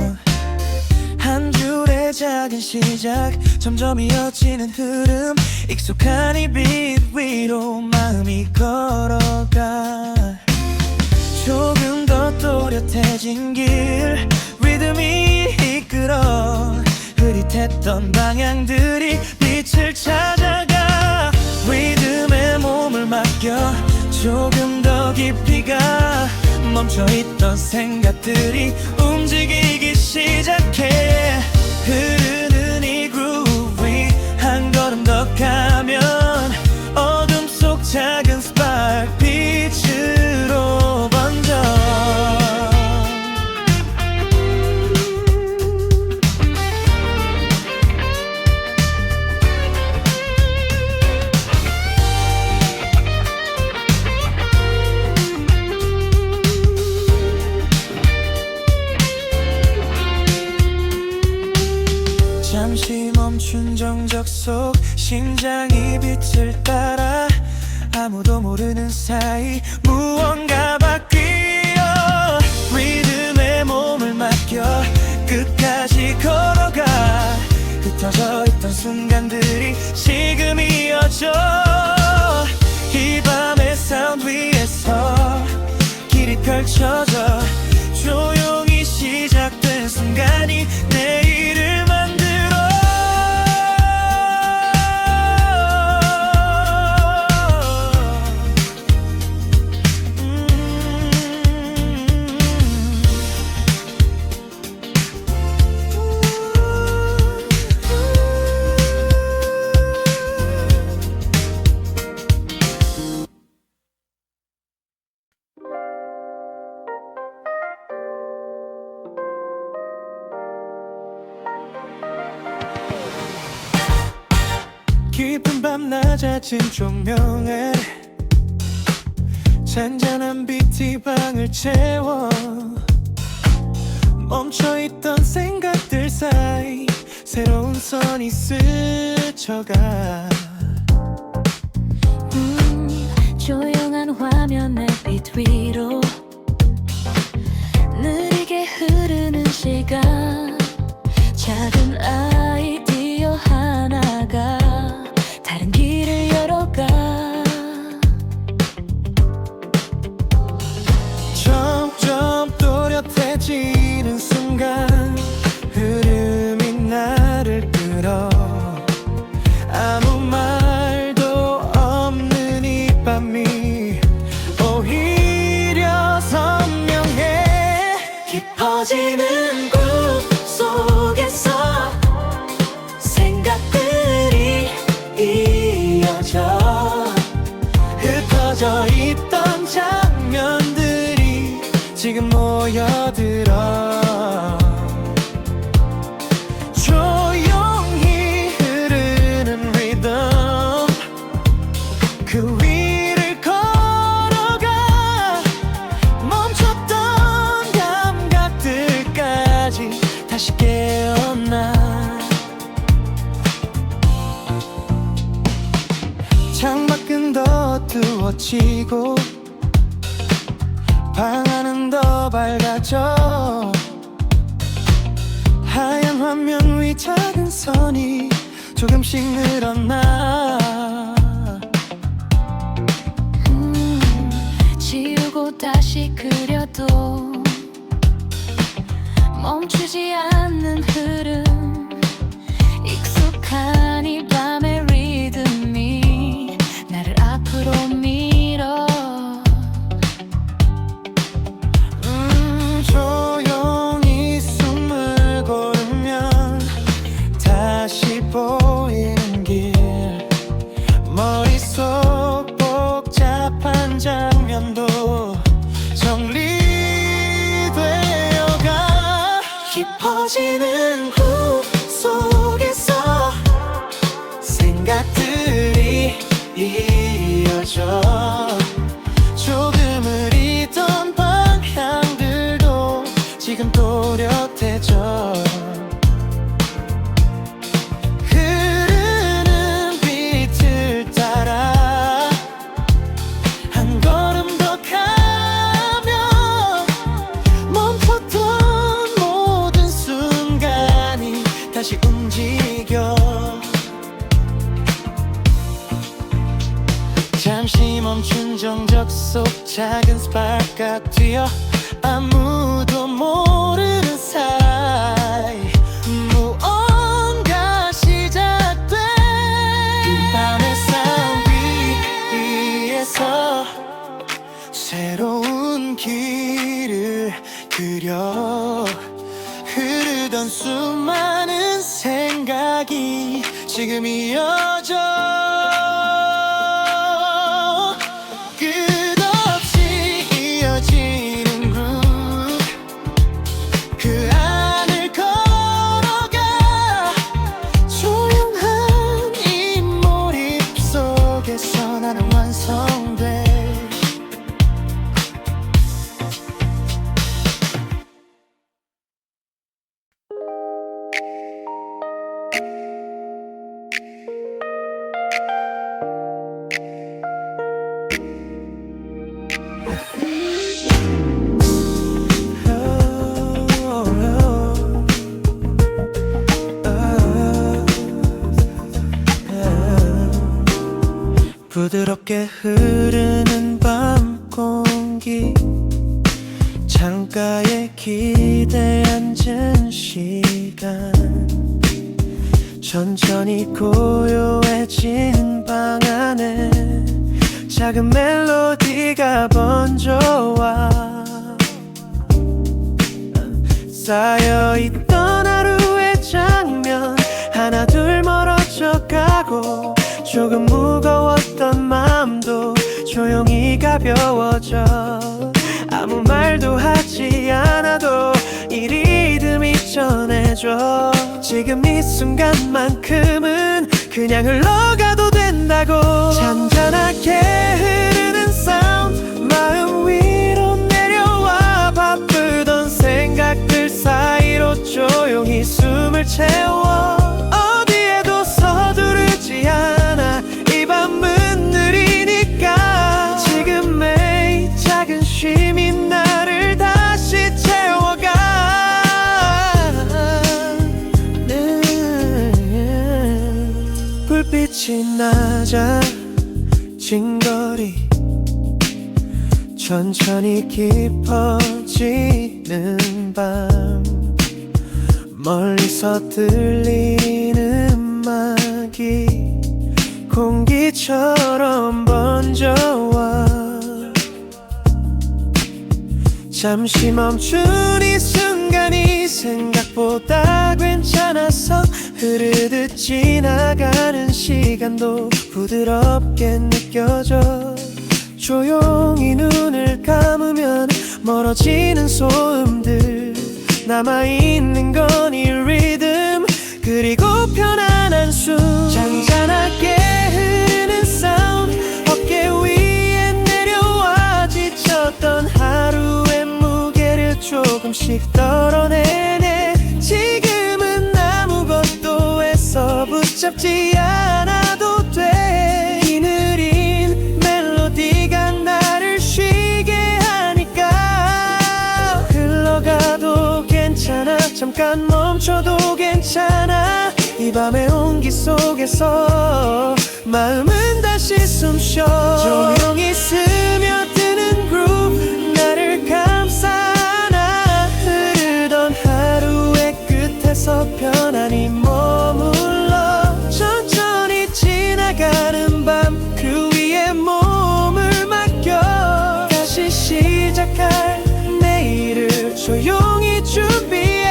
한 줄의 작은 시작 점점 이어지는 흐름 익숙한 이 빛 위로 마음이 걸어가 조금 더 또렷해진 길 리듬이 이끌어 흐릿했던 방향들이 빛을 찾아가 리듬에 몸을 맡겨 조금 더 깊이 가 멈춰있던 생각들이 움직이기 시작해 흐르는 이 그루브이 한 걸음 더 가면 어둠 속 작은 스파크 빛으로 번져 잠시 멈춘 정적 속 심장이 빛을 따라 아무도 모르는 사이 무언가 바뀌어 리듬에 몸을 맡겨 끝까지 걸어가 흩어져 있던 순간들이 지금 이어져 이 밤의 사운드 위에서 길이 펼쳐져 조용히 시작된 순간이 내일을 만들어 깊은 밤 낮아진 조명 아래 잔잔한 빛이 방을 채워 멈춰있던 생각들 사이 새로운 선이 스쳐가 조용한 화면의 빛 위로 느리게 흐르는 시간 작은 아이디어 하나가 다른 길을 열어가 들어 아무 말도 없는 이 밤이 오히려 선명해. 깊어지는 꿈 속에서 생각들이 이어져 흩어져 있던 장면들이 지금 모여들어 조용히 흐르는 리듬 그 위를 걸어가 멈췄던 감각들까지 다시 깨어나. 창밖은 더 어두워지고 방 안은 더 밝아져 하얀 화면 위 작은 선이 조금씩 늘어나. 지우고 다시 그려도 멈추지 않는 흐름 익숙한 이 밤의 리듬이 나를 앞으로 밀어 조용히 숨을 고르면 다시 보이는 길 머릿속 복잡한 장면도 정리되어가. 깊어지는 꿈 속에서 생각들이 이어져 조금 흐리던 방향들도 지금 또렷해져. 흐르는 빛을 따라 한 걸음 더 가면 멈췄던 모든 순간이 다시 움직여. 잠시 멈춘 정적 속 작은 스파크가 튀어 아무도 모르는 사이 무언가 시작돼. 이 밤의 사운 위에서 새로운 길을 그려 흐르던 수많은 생각이 지금 이어져 끝없이 이어지는 그룹 그 안을 걸어가 조용한 이 몰입 속에서 나는 완성돼. 부드럽게 흐르는 밤 공기 창가에 기대 앉은 시간 천천히 고요해진 방 안에 작은 멜로디가 번져와 쌓여있던 하루의 장면 하나둘 멀어져 가고 조금 무거웠던 마음도 조용히 가벼워져 아무 말도 하지 않아도 이 리듬이 전해줘 지금 이 순간만큼은 그냥 흘러가도 된다고 잔잔하게 흐르는 사운드 마음 위로 내려와 바쁘던 생각들 사이로 조용히 숨을 채워 어디에도 서두르지 않아 이 밤은 느리니까 지금의 작은 쉼이 나를 다시 채워가 불빛이 낮아진 거리 천천히 깊어지는 밤 멀리서 들리는 공기처럼 번져와 잠시 멈춘 이 순간이 생각보다 괜찮았어. 흐르듯 지나가는 시간도 부드럽게 느껴져. 조용히 눈을 감으면 멀어지는 소음들, 남아있는 건 이 리듬 그리고 편안한 숨. 잔잔하게 흐르는 사운드 어깨 위에 내려와 지쳤던 하루의 무게를 조금씩 덜어내네. 지금은 아무것도 애써 붙잡지 않아도 돼. 이 느린 멜로디가 나를 쉬게 하니까 흘러가도 괜찮아, 잠깐 멈춰도 괜찮아. 이 밤의 온기 속에서 마음은 다시 숨쉬어. 조용히 스며드는 그루브 나를 감싸 안아. 흐르던 하루의 끝에서 편안히 머물러. 천천히 지나가는 밤 그 위에 몸을 맡겨. 다시 시작할 내일을 조용히 준비해.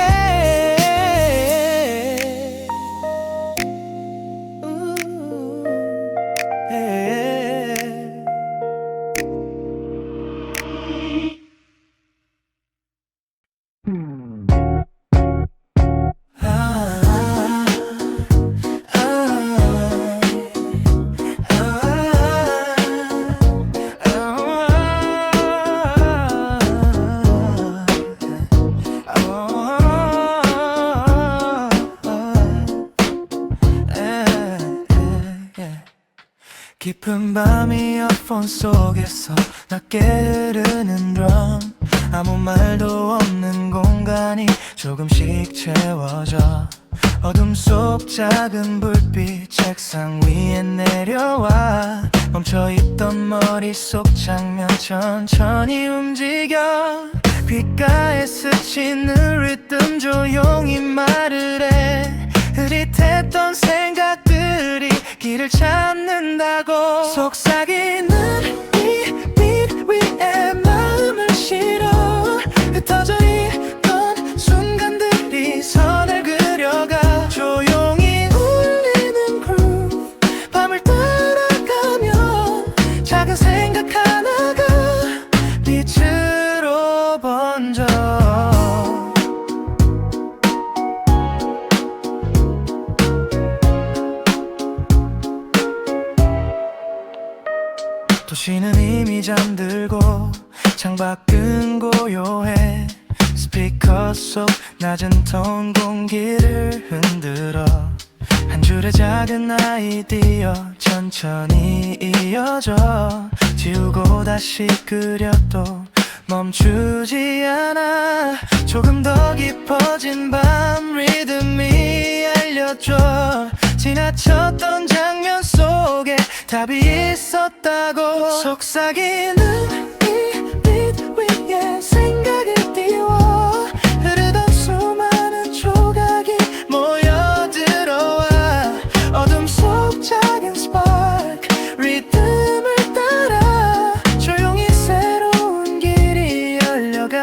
깊은 밤 이어폰 속에서 낮게 흐르는 드럼, 아무 말도 없는 공간이 조금씩 채워져. 어둠 속 작은 불빛 책상 위에 내려와. 멈춰있던 머릿속 장면 천천히 움직여. 귓가에 스치는 리듬 조용히 말을 해. 흐릿했던 생각들이 길을 찾는다고. 속삭이는 이 빛 위에 마음을 실어. 흩어져 있던 순간들이 선을 그려가. 조용히 울리는 그루브 밤을 따라가며 작은 생각 하나가 빛으로 번져. 도시는 이미 잠들고 창밖은 고요해. 스피커 속 낮은 톤 공기를 흔들어. 한 줄의 작은 아이디어 천천히 이어져. 지우고 다시 그려도 멈추지 않아. 조금 더 깊어진 밤 리듬이 알려줘. 지나쳤던 장면 속에 답이 있었다고. 속삭이는 이 빛 위에 생각을 띄워. 흐르던 수많은 조각이 모여들어와. 어둠 속 작은 스파크 리듬을 따라 조용히 새로운 길이 열려가.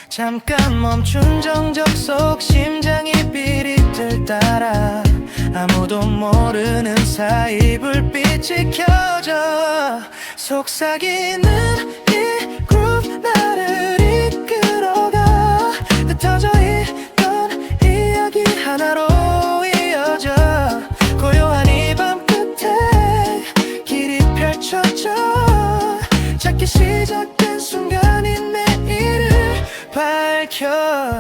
잠깐 멈춘 정적 속 심장이 비릿들 따라. 아무도 모르는 사이 불빛이 켜져. 속삭이는 이 그루브 나를 이끌어가. 흩어져 있던 이야기 하나로 이어져. 고요한 이 밤 끝에 길이 펼쳐져. 작게 시작된 순간이 내일을 밝혀.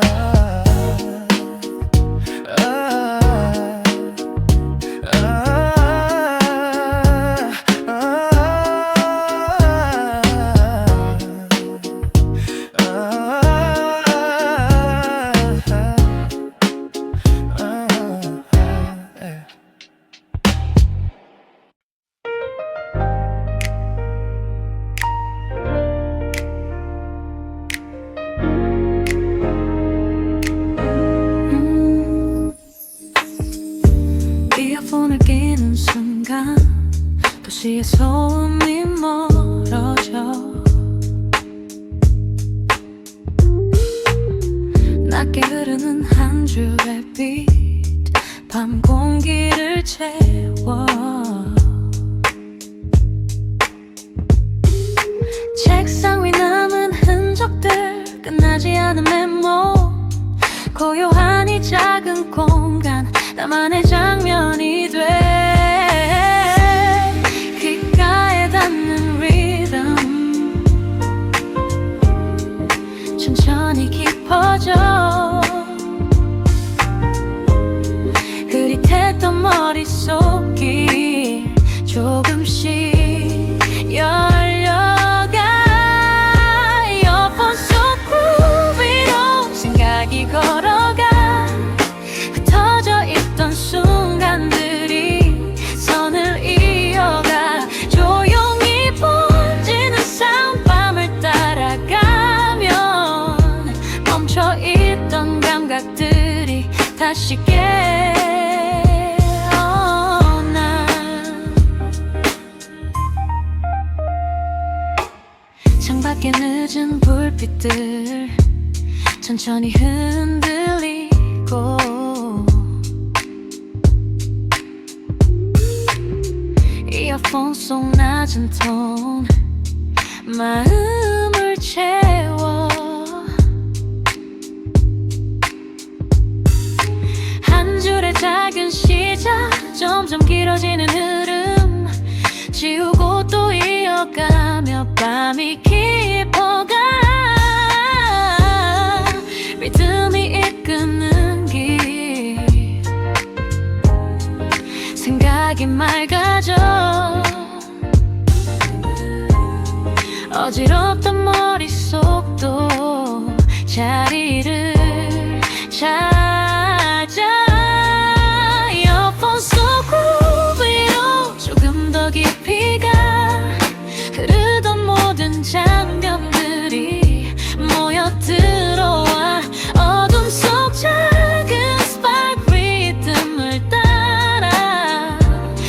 거리의 소음이 멀어져 낮게 흐르는 한 줄의 빛 밤 공기를 채워 책상 위 남은 흔적들 끝나지 않은 메모 고요한 이 작은 공간 나만의 장면이 돼 귓가에 닿는 리듬 천천히 깊어져 흐릿했던 머릿속이 조금씩 열려가 이어폰 속 구비로 생각이 걸어가 흩어져 있던 순간들이 선을 이어가 조용히 번지는 사운드밤을 따라가면 멈춰있던 감각들이 다시 깨어나 창밖에 늦은 불빛들 천천히 흔들리고 이어폰 속 낮은 톤 마음을 채워 한 줄의 작은 시작 점점 길어지는 흐름 지우고 또 이어가며 밤이 깊어가 리듬이 이끄는 길 생각이 맑아져 어지럽던 머릿속도 자리를 찾아 이어폰 속 구비로 조금 더 깊이 가 흐르던 모든 장면들이 모여들어와 어둠 속 작은 스파크 리듬을 따라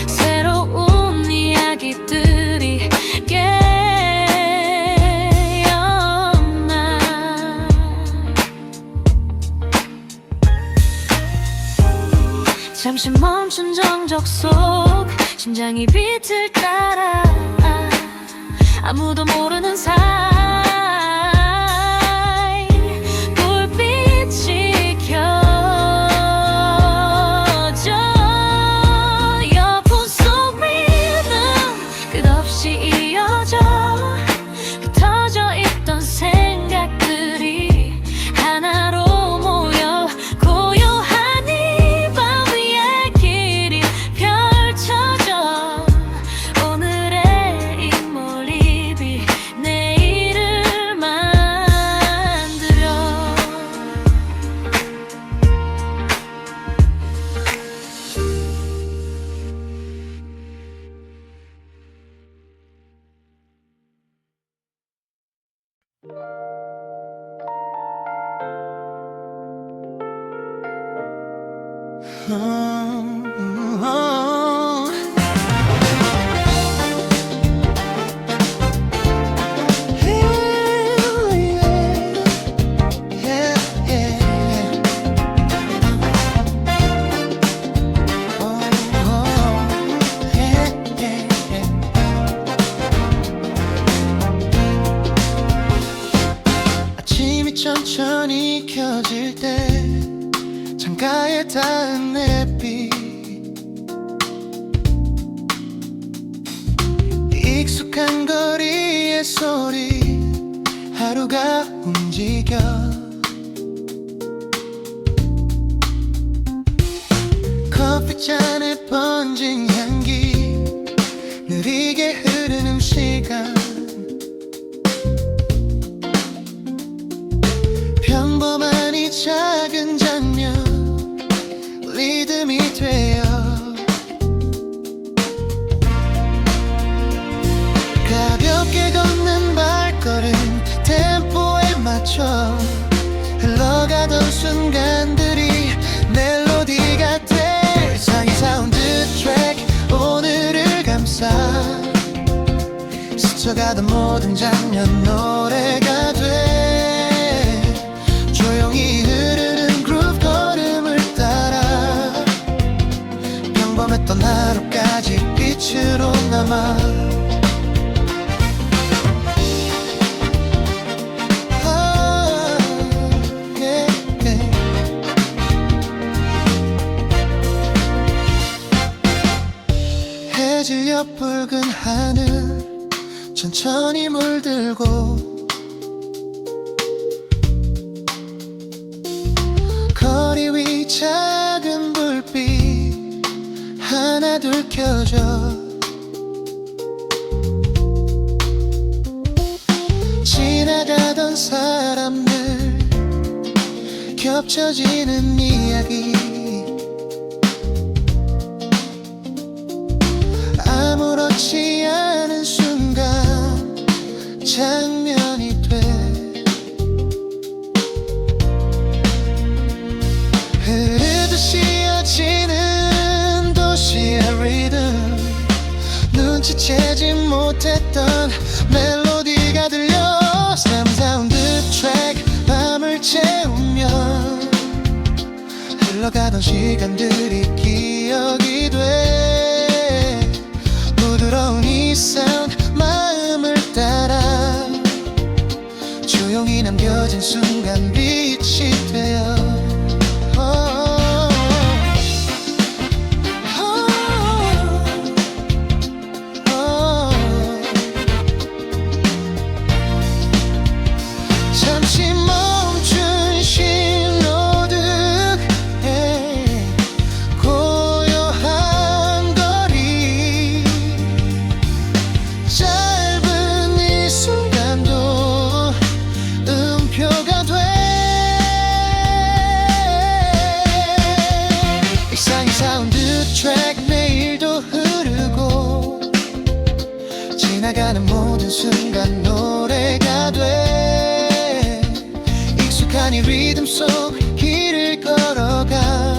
새로운 이야기들이 깨어나 잠시 멈춘 정적 속 심장이 비틀 따라 아무도 모르는 사이 불빛이 켜져 이어폰 속 리듬 끝없이 이어져 흩어져 있던 생각들이 하나로 모여 고요한 이 밤 위에 길이 펼쳐져 오늘의 이 몰입이 내일을 만들어 아침이 천천히 켜질 때 창가에 닿은 햇빛 익숙한 거리의 소리 하루가 움직여 커피잔에 번진 향기 느리게 흐르는 시간 평범한 이 작은 장면 리듬이 되어 가볍게 걷는 발걸음 템포에 맞춰 흘러가던 순간들이 멜로디 같아 세상의 사운드 트랙 오늘을 감싸 스쳐가던 모든 장면 노래가 돼 조용히 흐르는 그룹 걸음을 따라 평범했던 하루까지 빛으로 남아 해질녘 붉은 하늘 천천히 물들고 거리 위 작은 불빛 하나 둘 켜져 지나가던 사람들 겹쳐지는 이야기 아무렇지 않은 순간 장면이 돼 흐르듯이 이어지는 도시의 리듬 눈치채지 못했던 멜로디가 들려 Slam 사운드 트랙 밤을 채우면 흘러가던 시간들이 기억이 돼 부드러운 이 사운드 마음을 따라 조용히 남겨진 순간 빛이 되어 잠시 멈춘 신호등 고요한 거리 짧은 이 순간도 음표가 돼 일상의 사운드 트랙 내일도 흐르고 지나가는 모든 순간 노래가 돼 익숙한 이 리듬 속 길을 걸어가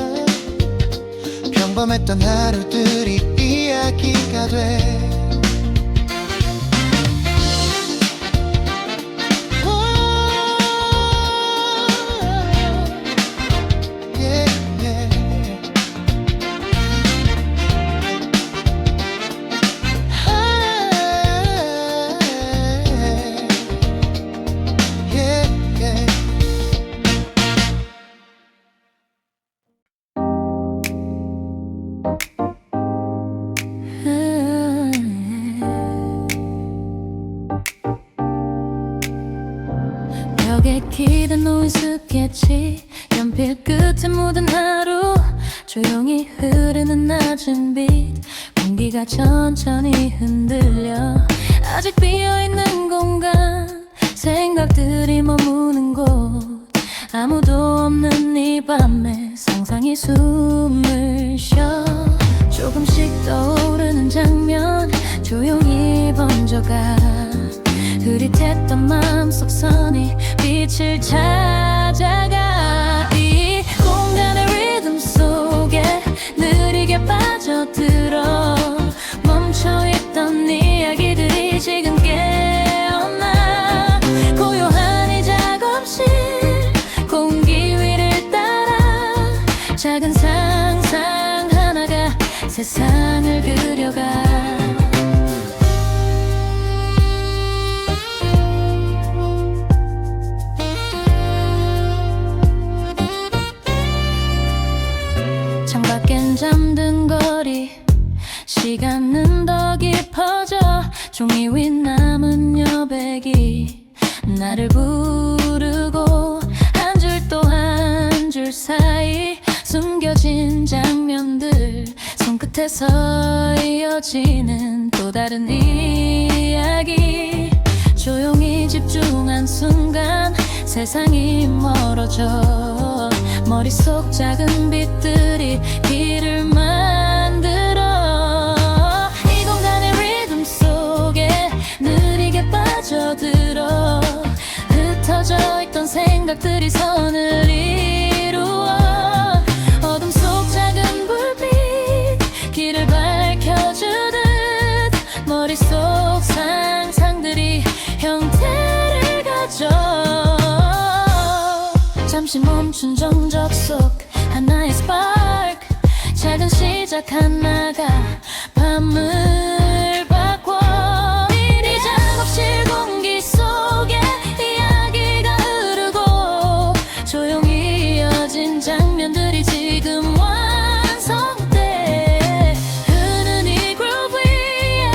평범했던 하루들이 이야기가 돼 벽에 기댄 노인 스케치 연필 끝에 묻은 하루 조용히 흐르는 낮은 빛 공기가 천천히 흔들려 아직 비어있는 공간 생각들이 머무는 곳 아무도 없는 이 밤에 상상이 숨을 쉬어 조금씩 떠오르는 장면 조용히 번져가 흐릿했던 마음속 선이 빛을 찾아가 이 공간의 리듬 속에 느리게 빠져들어 멈춰있던 이야기들이 지금 깨어나 고요한 이 작업실 공기 위를 따라 작은 상상 하나가 세상을 그려가 창밖엔 잠든 거리 시간은 더 깊어져 종이 위 남은 여백이 나를 부르고 한 줄 또 한 줄 사이 숨겨진 장면들 손끝에서 이어지는 또 다른 이야기 조용히 집중한 순간 세상이 멀어져 머릿속 작은 빛들이 길을 만들어 이 공간의 리듬 속에 느리게 빠져들어 흩어져 있던 생각들이 선을 이루어 어둠 속 작은 불빛 길을 밝혀주듯 머릿속 상상들 잠시 멈춘 정적 속 하나의 스파크 작은 시작 하나가 밤을 바꿔 이리 작업실 공기 속에 이야기가 흐르고 조용히 이어진 장면들이 지금 완성돼 흐르는 이 그룹 위에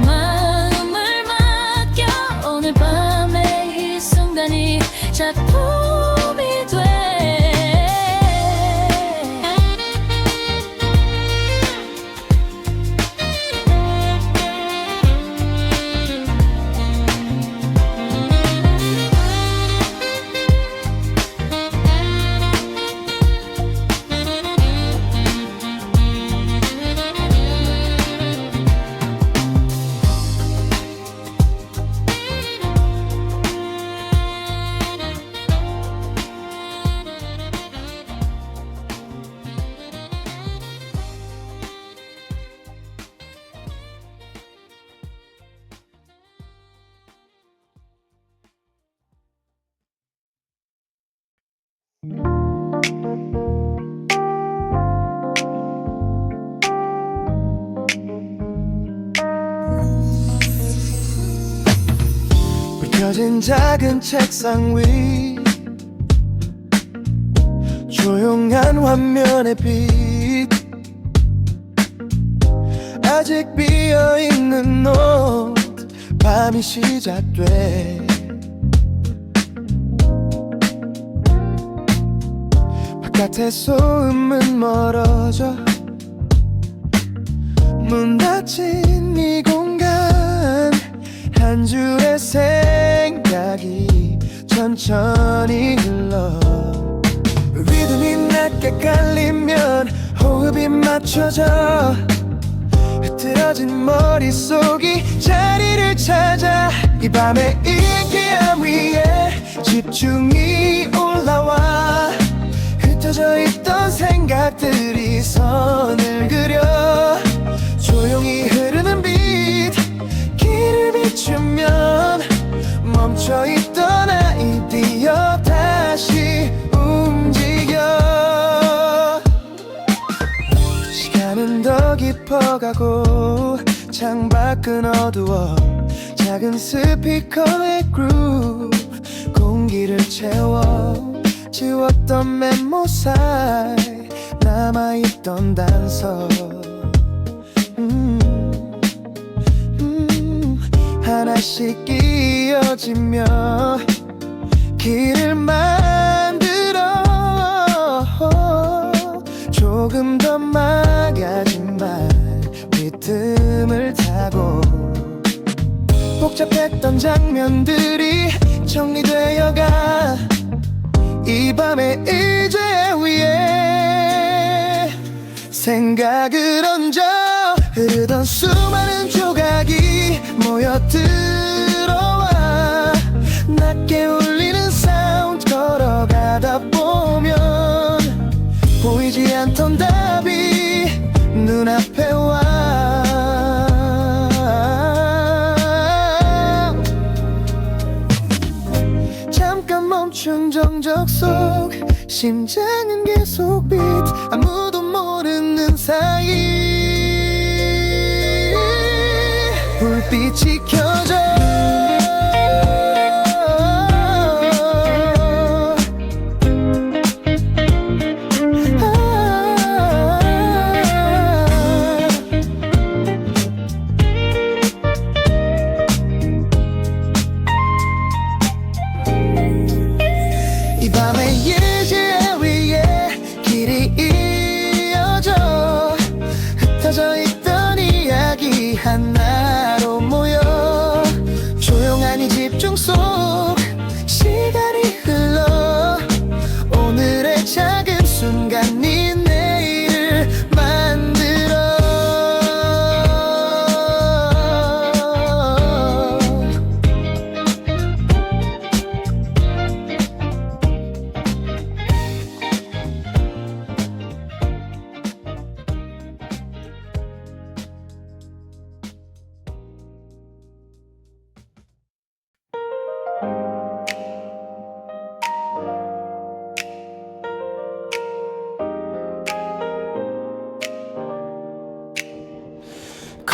마음을 맡겨 오늘 밤의 이 순간이 작품이 돼 펴진 작은 책상 위 조용한 화면의 빛 아직 비어있는 옷 밤이 시작돼 바깥의 소음은 멀어져 문 닫힌 이 공간 한 줄의 생각이 천천히 흘러 리듬이 낮게 깔리면 호흡이 맞춰져 흐트러진 머릿속이 자리를 찾아 이 밤의 인기함 위에 집중이 올라와 흩어져 있던 생각들이 선을 그려 조용히 흐르는 빛 길을 비추면 멈춰있던 아이디어 다시 움직여 시간은 더 깊어가고 창밖은 어두워 작은 스피커의 그루브 공기를 채워 지웠던 메모 사이 남아있던 단서 하나씩 이어지며 길을 만들어 조금 더 막아진 말 리듬을 타고 복잡했던 장면들이 정리되어가 이 밤의 의제 위에 생각을 얹어 흐르던 수많은 조각이 모여 들어와 낮게 울리는 사운드 걸어가다 보면 보이지 않던 답이 눈앞에 와 잠깐 멈춘 정적 속 심장은 계속 beat 아무도 모르는 사이 불빛이 켜져 이 밤의 예제 위에 길이 이어져 흩어져 있던 이야기 하나로 모여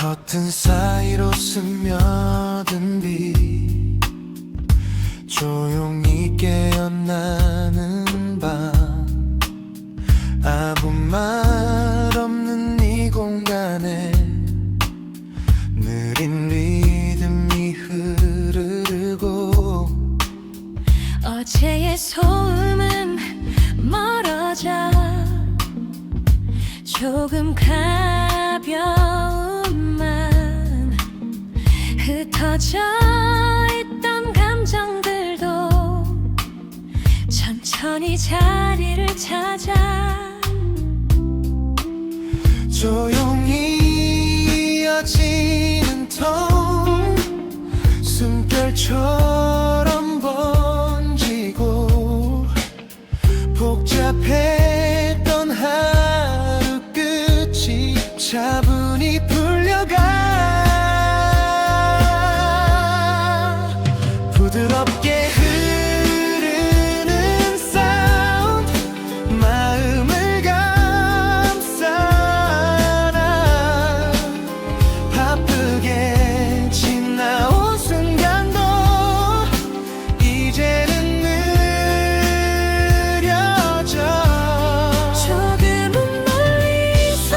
커튼 사이로 스며든 빛 조용히 깨어나는 밤 아무 말 없는 이 공간에 느린 리듬이 흐르고 어제의 소음은 멀어져 조금 가벼움만 흩어져 있던 감정들도 천천히 자리를 찾아 조용히 이어지는 톤 숨결처럼 번지고 복잡했던 하루 끝이 차분히 풀려가 부드럽게 흐르는 사운드 마음을 감싸나 바쁘게 지나온 순간도 이제는 느려져 조금은 멀리서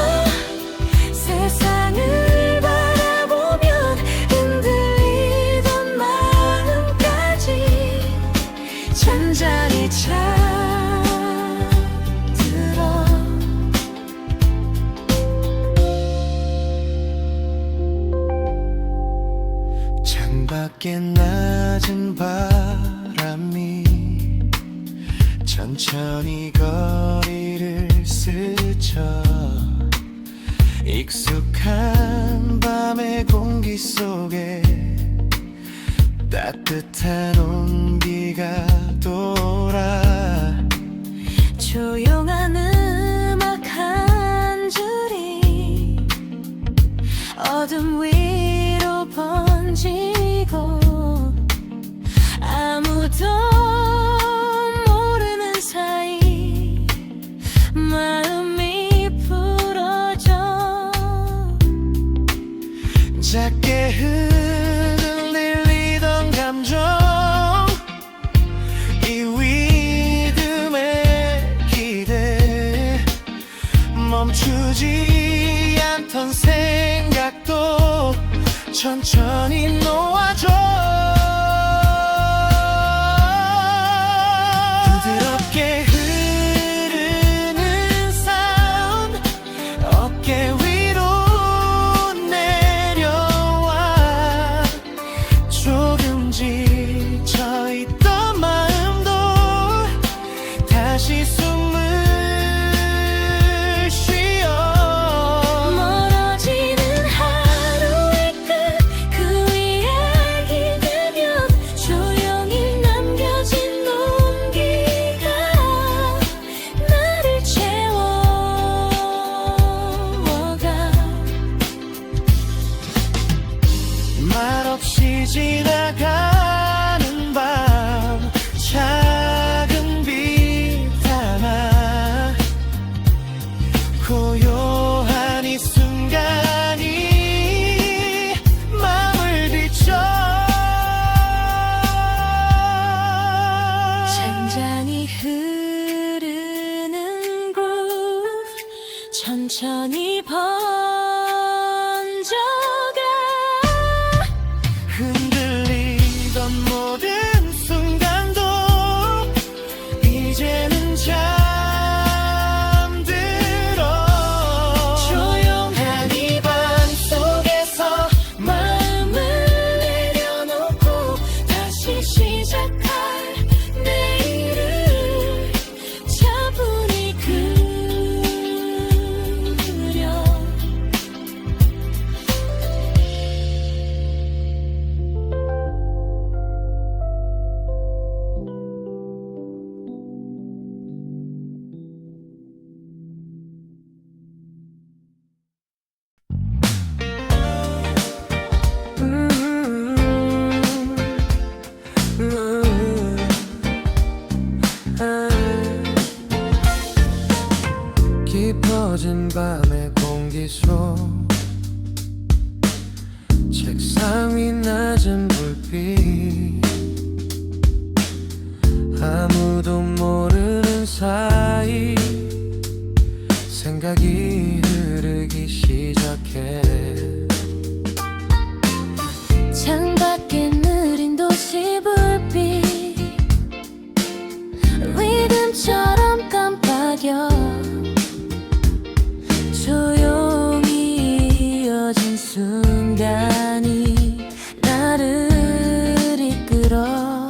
세상을 바라보면 흔들리던 마음까지 잔잔히 차들어 창밖에 낮은 바람이 천천히 거리를 스쳐 익숙한 밤의 공기 속에 따뜻한 온기가 돌아 조용한 음악 한 줄이 어둠 위로 번지고 아무도 모르는 사이 마음이 풀어져 작게 흔들리던 감정 이 리듬에 기대 멈추지 않던 생각도 천천히 놓아줘 부드럽게 흐르는 사운드 어깨 위로 내려와 조금 지쳐있던 마음도 다시 숨을 쉬어 멀어지는 하루의 끝 그 위에 기대면 조용히 남겨진 온기가 나를 채워가 말없이 지나가는 밤 작은 빛 하나 고요한 이 순간이 마음을 비춰 잔잔히 흐르는 groove 천천히 번져가 흔들리던 모든 순간도 이제는 잠들어 조용한 이 방 속에서 마음을 내려놓고 다시 시작할 내일을 차분히 그려 깊어진 밤의 공기 속 상위 낮은 불빛 아무도 모르는 사이 생각이 흐르기 시작해 창밖에 느린 도시 불빛 리듬처럼 깜빡여 조용히 이어진 순간이 나를 이끌어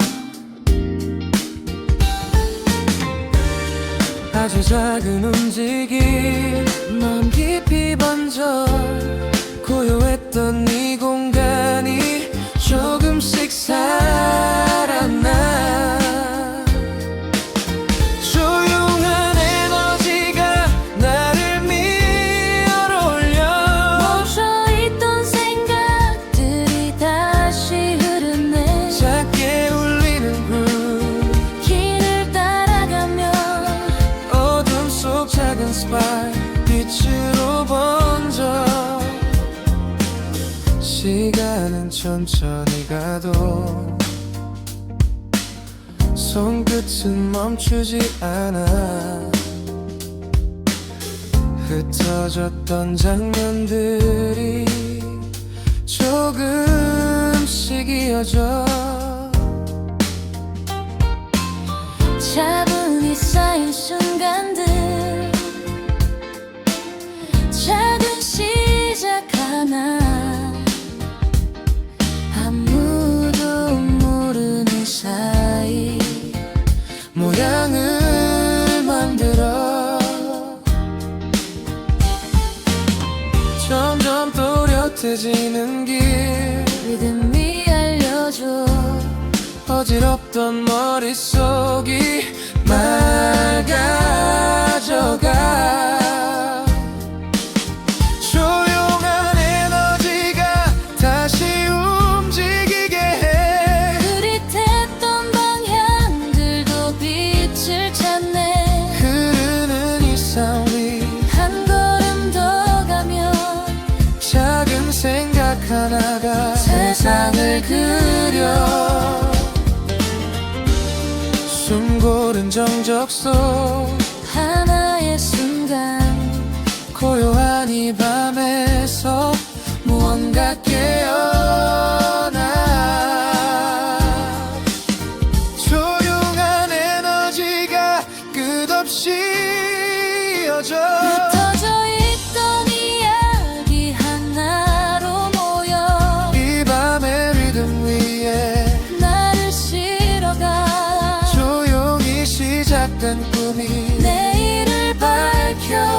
아주 작은 움직임 마음 깊이 번져 고요했던 이 공간이 조금씩 살아나 조용한 에너지가 나를 밀어올려 멈춰있던 생각들이 다시 흐르네 작게 울리는 groove 길을 따라가면 어둠 속 작은 스파이 빛으로 번져 시간은 천천히 가도 손끝은 멈추지 않아 흩어졌던 장면들이 조금씩 이어져 차분히 쌓인 순간들 작은 시작 하나 아무도 모르는 사이 모양을 만들어 점점 또렷해지는 길 리듬이 알려줘 어지럽던 머릿속이 맑아져가 조용한 에너지가 다시 움직이게 해 흐릿했던 방향들도 빛을 찾네 흐르는 이 사위 한 걸음 더 가면 작은 생각 하나가 세상을 그려 숨고른 정적 속 하나의 순간 고요한 이 밤에서 무언가 깨어나 조용한 에너지가 끝없이 이어져 흩어져 있던 이야기 하나로 모여 이 밤의 리듬 위에 나를 실어가 조용히 시작된 꿈이 내일을 밝혀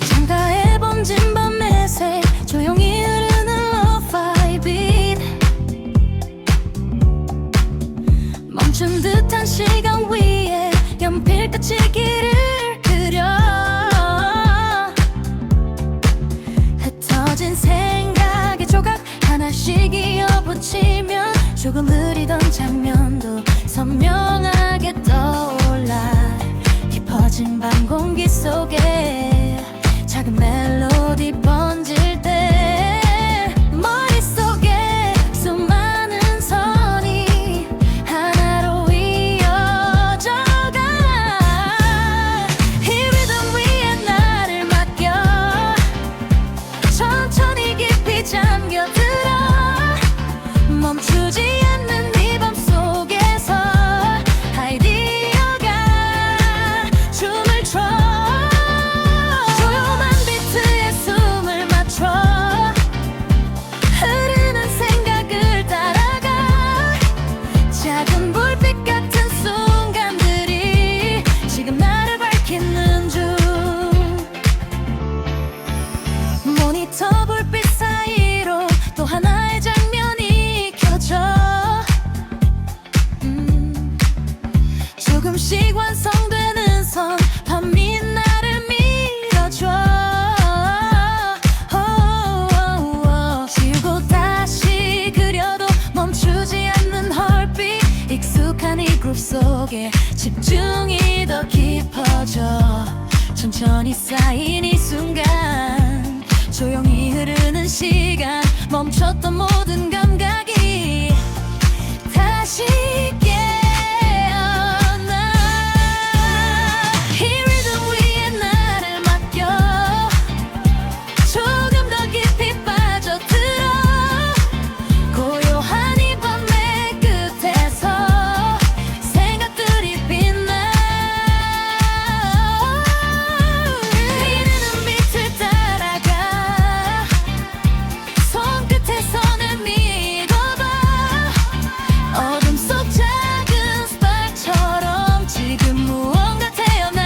창가에 번진 밤의 새 조용히 흐르는 lo-fi beat 멈춘 듯한 시간 위에 연필같이 길을 그려 흩어진 생각의 조각 하나씩 이어붙이면 조금 흐리던 장면도 선명하게 떠올라 깊어진 밤 공기 속에 작은 멜로디 번질 때 머릿속에 수많은 선이 하나로 이어져가 이 리듬 위에 나를 맡겨 천천히 깊이 잠겨들어 멈추지 않는 이 밤 속에서 아이디어가 춤을 춰 조금씩 완성되는 선 밤이 나를 밀어줘. 지우고 다시 그려도 멈추지 않는 헐빛. 익숙한 이 그룹 속에 집중이 더 깊어져. 천천히 쌓인 이 순간, 조용히 흐르는 시간, 멈췄던 모든 감각이 다시 깨어나. 이 리듬 위에 나를 맡겨. 조금 더 깊이 빠져들어. 고요한 이 밤의 끝에서 생각들이 빛나. 흐르는 빛을 따라가. 손끝에 손을 믿어봐. 어둠 속 작은 스파크처럼 지금 무언가 태어나.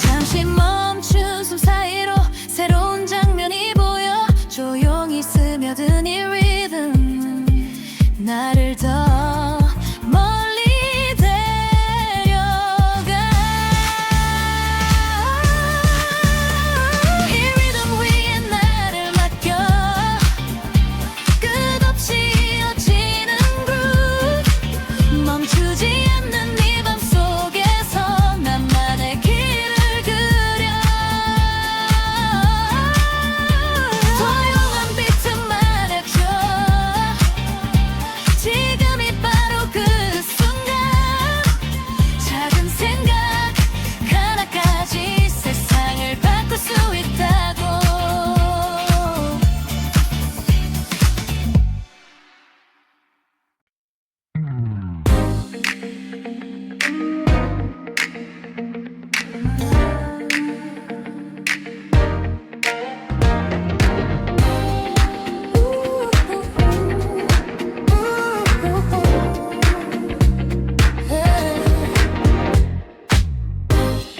잠시 멈춘 숨 사이로 새로운 장면이 보여. 조용히 스며든 이 리듬 나를 더 멀리 데려가. 이 리듬 위에 나를 맡겨. 끝없이 이어지는 그룹. 멈추지 않는 이 밤 속에서 나만의 길을 그려. 조용한 비트 말해줘. 지금이 바로 그 순간. 작은 생각 하나까지 세상을 바꿀 수 있다고.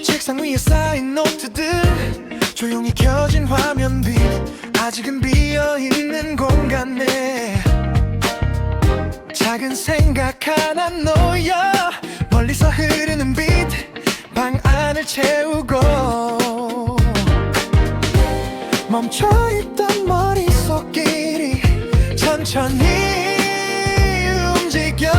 책상 위에 쌓인 노트들, 조용히 켜진 화면 빛. 아직은 비어있는 공간 내 작은 생각 하나 놓여. 멀리서 흐르는 빛 방 안을 채우고. 멈춰있던 머릿속길이 천천히 움직여.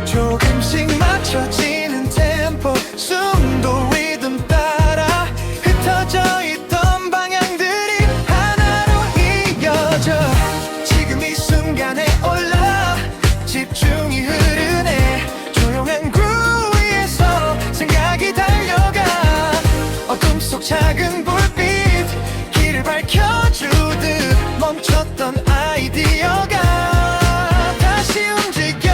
조금씩 맞춰지는 템포, 숨도 리듬 따라 흩어져 있던 방향들이 하나로 이어져. 지금 이 순간에 올라 집중이 흐르네. 조용한 그룹 위에서 생각이 달려가. 어둠 속 작은 불빛 길을 밝혀주듯 멈췄던 아이디어가 다시 움직여.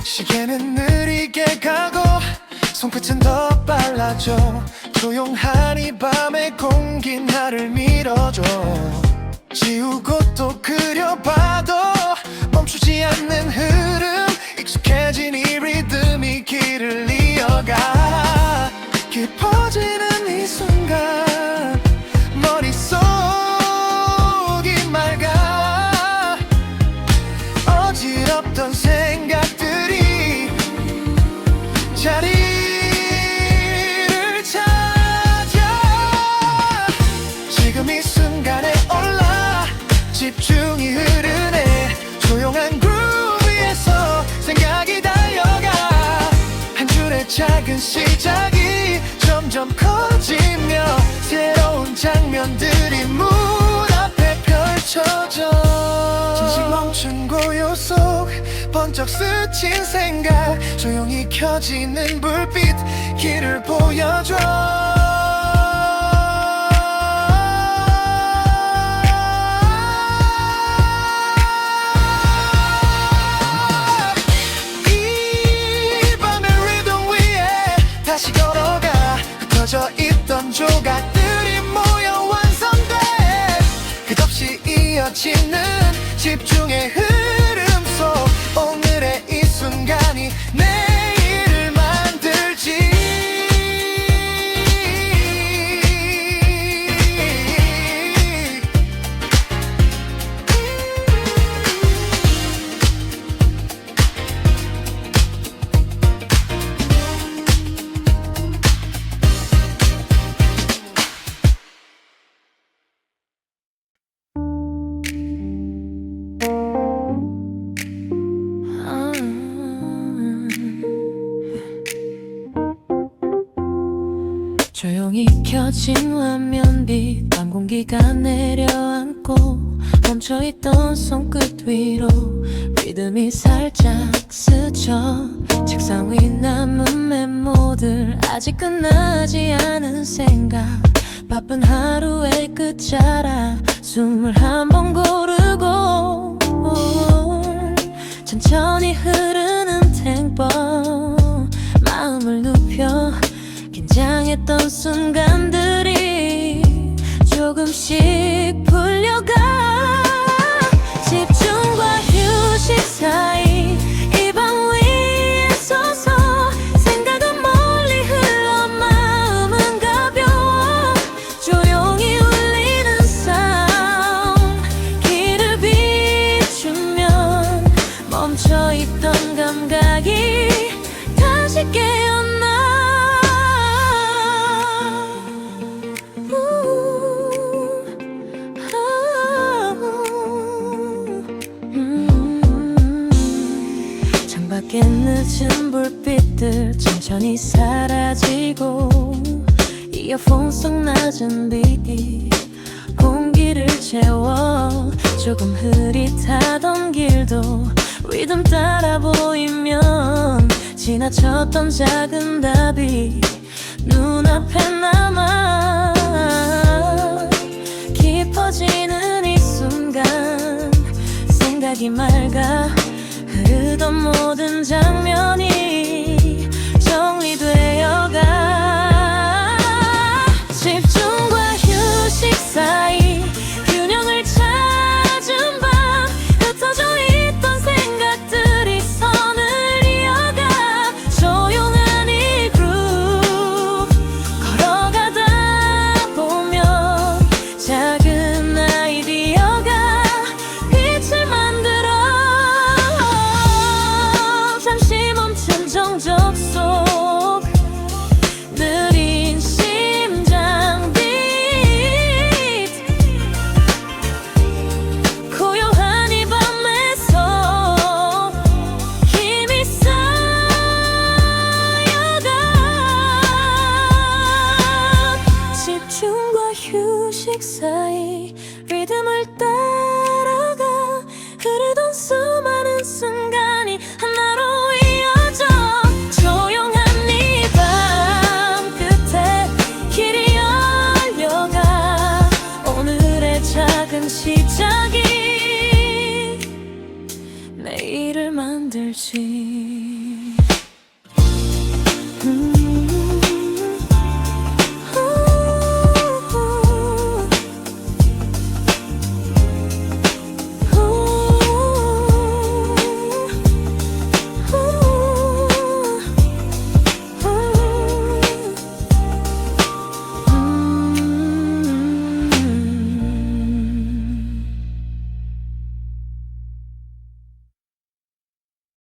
시계는 느리게 가고 손끝은 더 빨라져. 조용한 이 밤의 공기 나를 밀어줘. 지우고 또 그려봐도 멈추지 않는 흐름. 익숙해진 이 리듬이 길을 이어가. 깊어지는 이 순간 머릿속이 맑아. 어지럽던 생각들이 자리를 찾아. 지금 이 순간에 올라 집중이 흐르네. 조용한 그룹 위에서 생각이 달려가. 한 줄의 작은 시작이 점점 커지며 새로운 장면들이 문 앞에 펼쳐져. 잠시 멈춘 고요 속 번쩍 스친 생각. 조용히 켜지는 불빛 길을 보여줘. 이 밤의 리듬 위에 다시 걸어가. 흩어져 있던 조각들이 모여 완성돼. 끝없이 이어 이어지는 집중의 흐름 속 오늘의 이 순간이 내일을 만들지. 조용히 켜진 화면빛 밤 공기가 내려앉고 멈춰있던 손끝 위로 리듬이 살짝 스쳐 책상 위 남은 메모들 아직 끝나지 않은 생각 바쁜 하루의 끝자락 숨을 한 번 고르고 천천히 흐르는 템포 마음을 눕혀 긴장했던 순간들이 조금씩 풀려가 집중과 휴식 사이 이 방 위에 서서 생각은 멀리 흘러 마음은 가벼워 조용히 울리는 사운드 길을 비추면 멈춰있던 감각이 다시 깨어나 창밖에 늦은 불빛들 천천히 사라지고 이어폰 속 낮은 빛 공기를 채워 조금 흐릿하던 길도 리듬 따라 보이면 지나쳤던 작은 답이 눈앞에 남아 깊어지는 이 순간 생각이 맑아 흐르던 모든 장면이 정리되어가 집중과 휴식 사이 균형을 찾은 밤 흩어져 있던 생각들이 선을 이어가 조용한 이 그룹 걸어가다 보면 작은 아이디어가 빛을 만들어 잠시 멈춘 정적 속 느린 심장 비트 고요한 이 밤에서 힘이 쌓여가 집중과 휴식 사이 리듬을 따라가 흐르던 수많은 순간이 하나로 이어져 조용한 이 밤 끝에 길이 열려가 오늘의 작은 시작이 내일을 만들지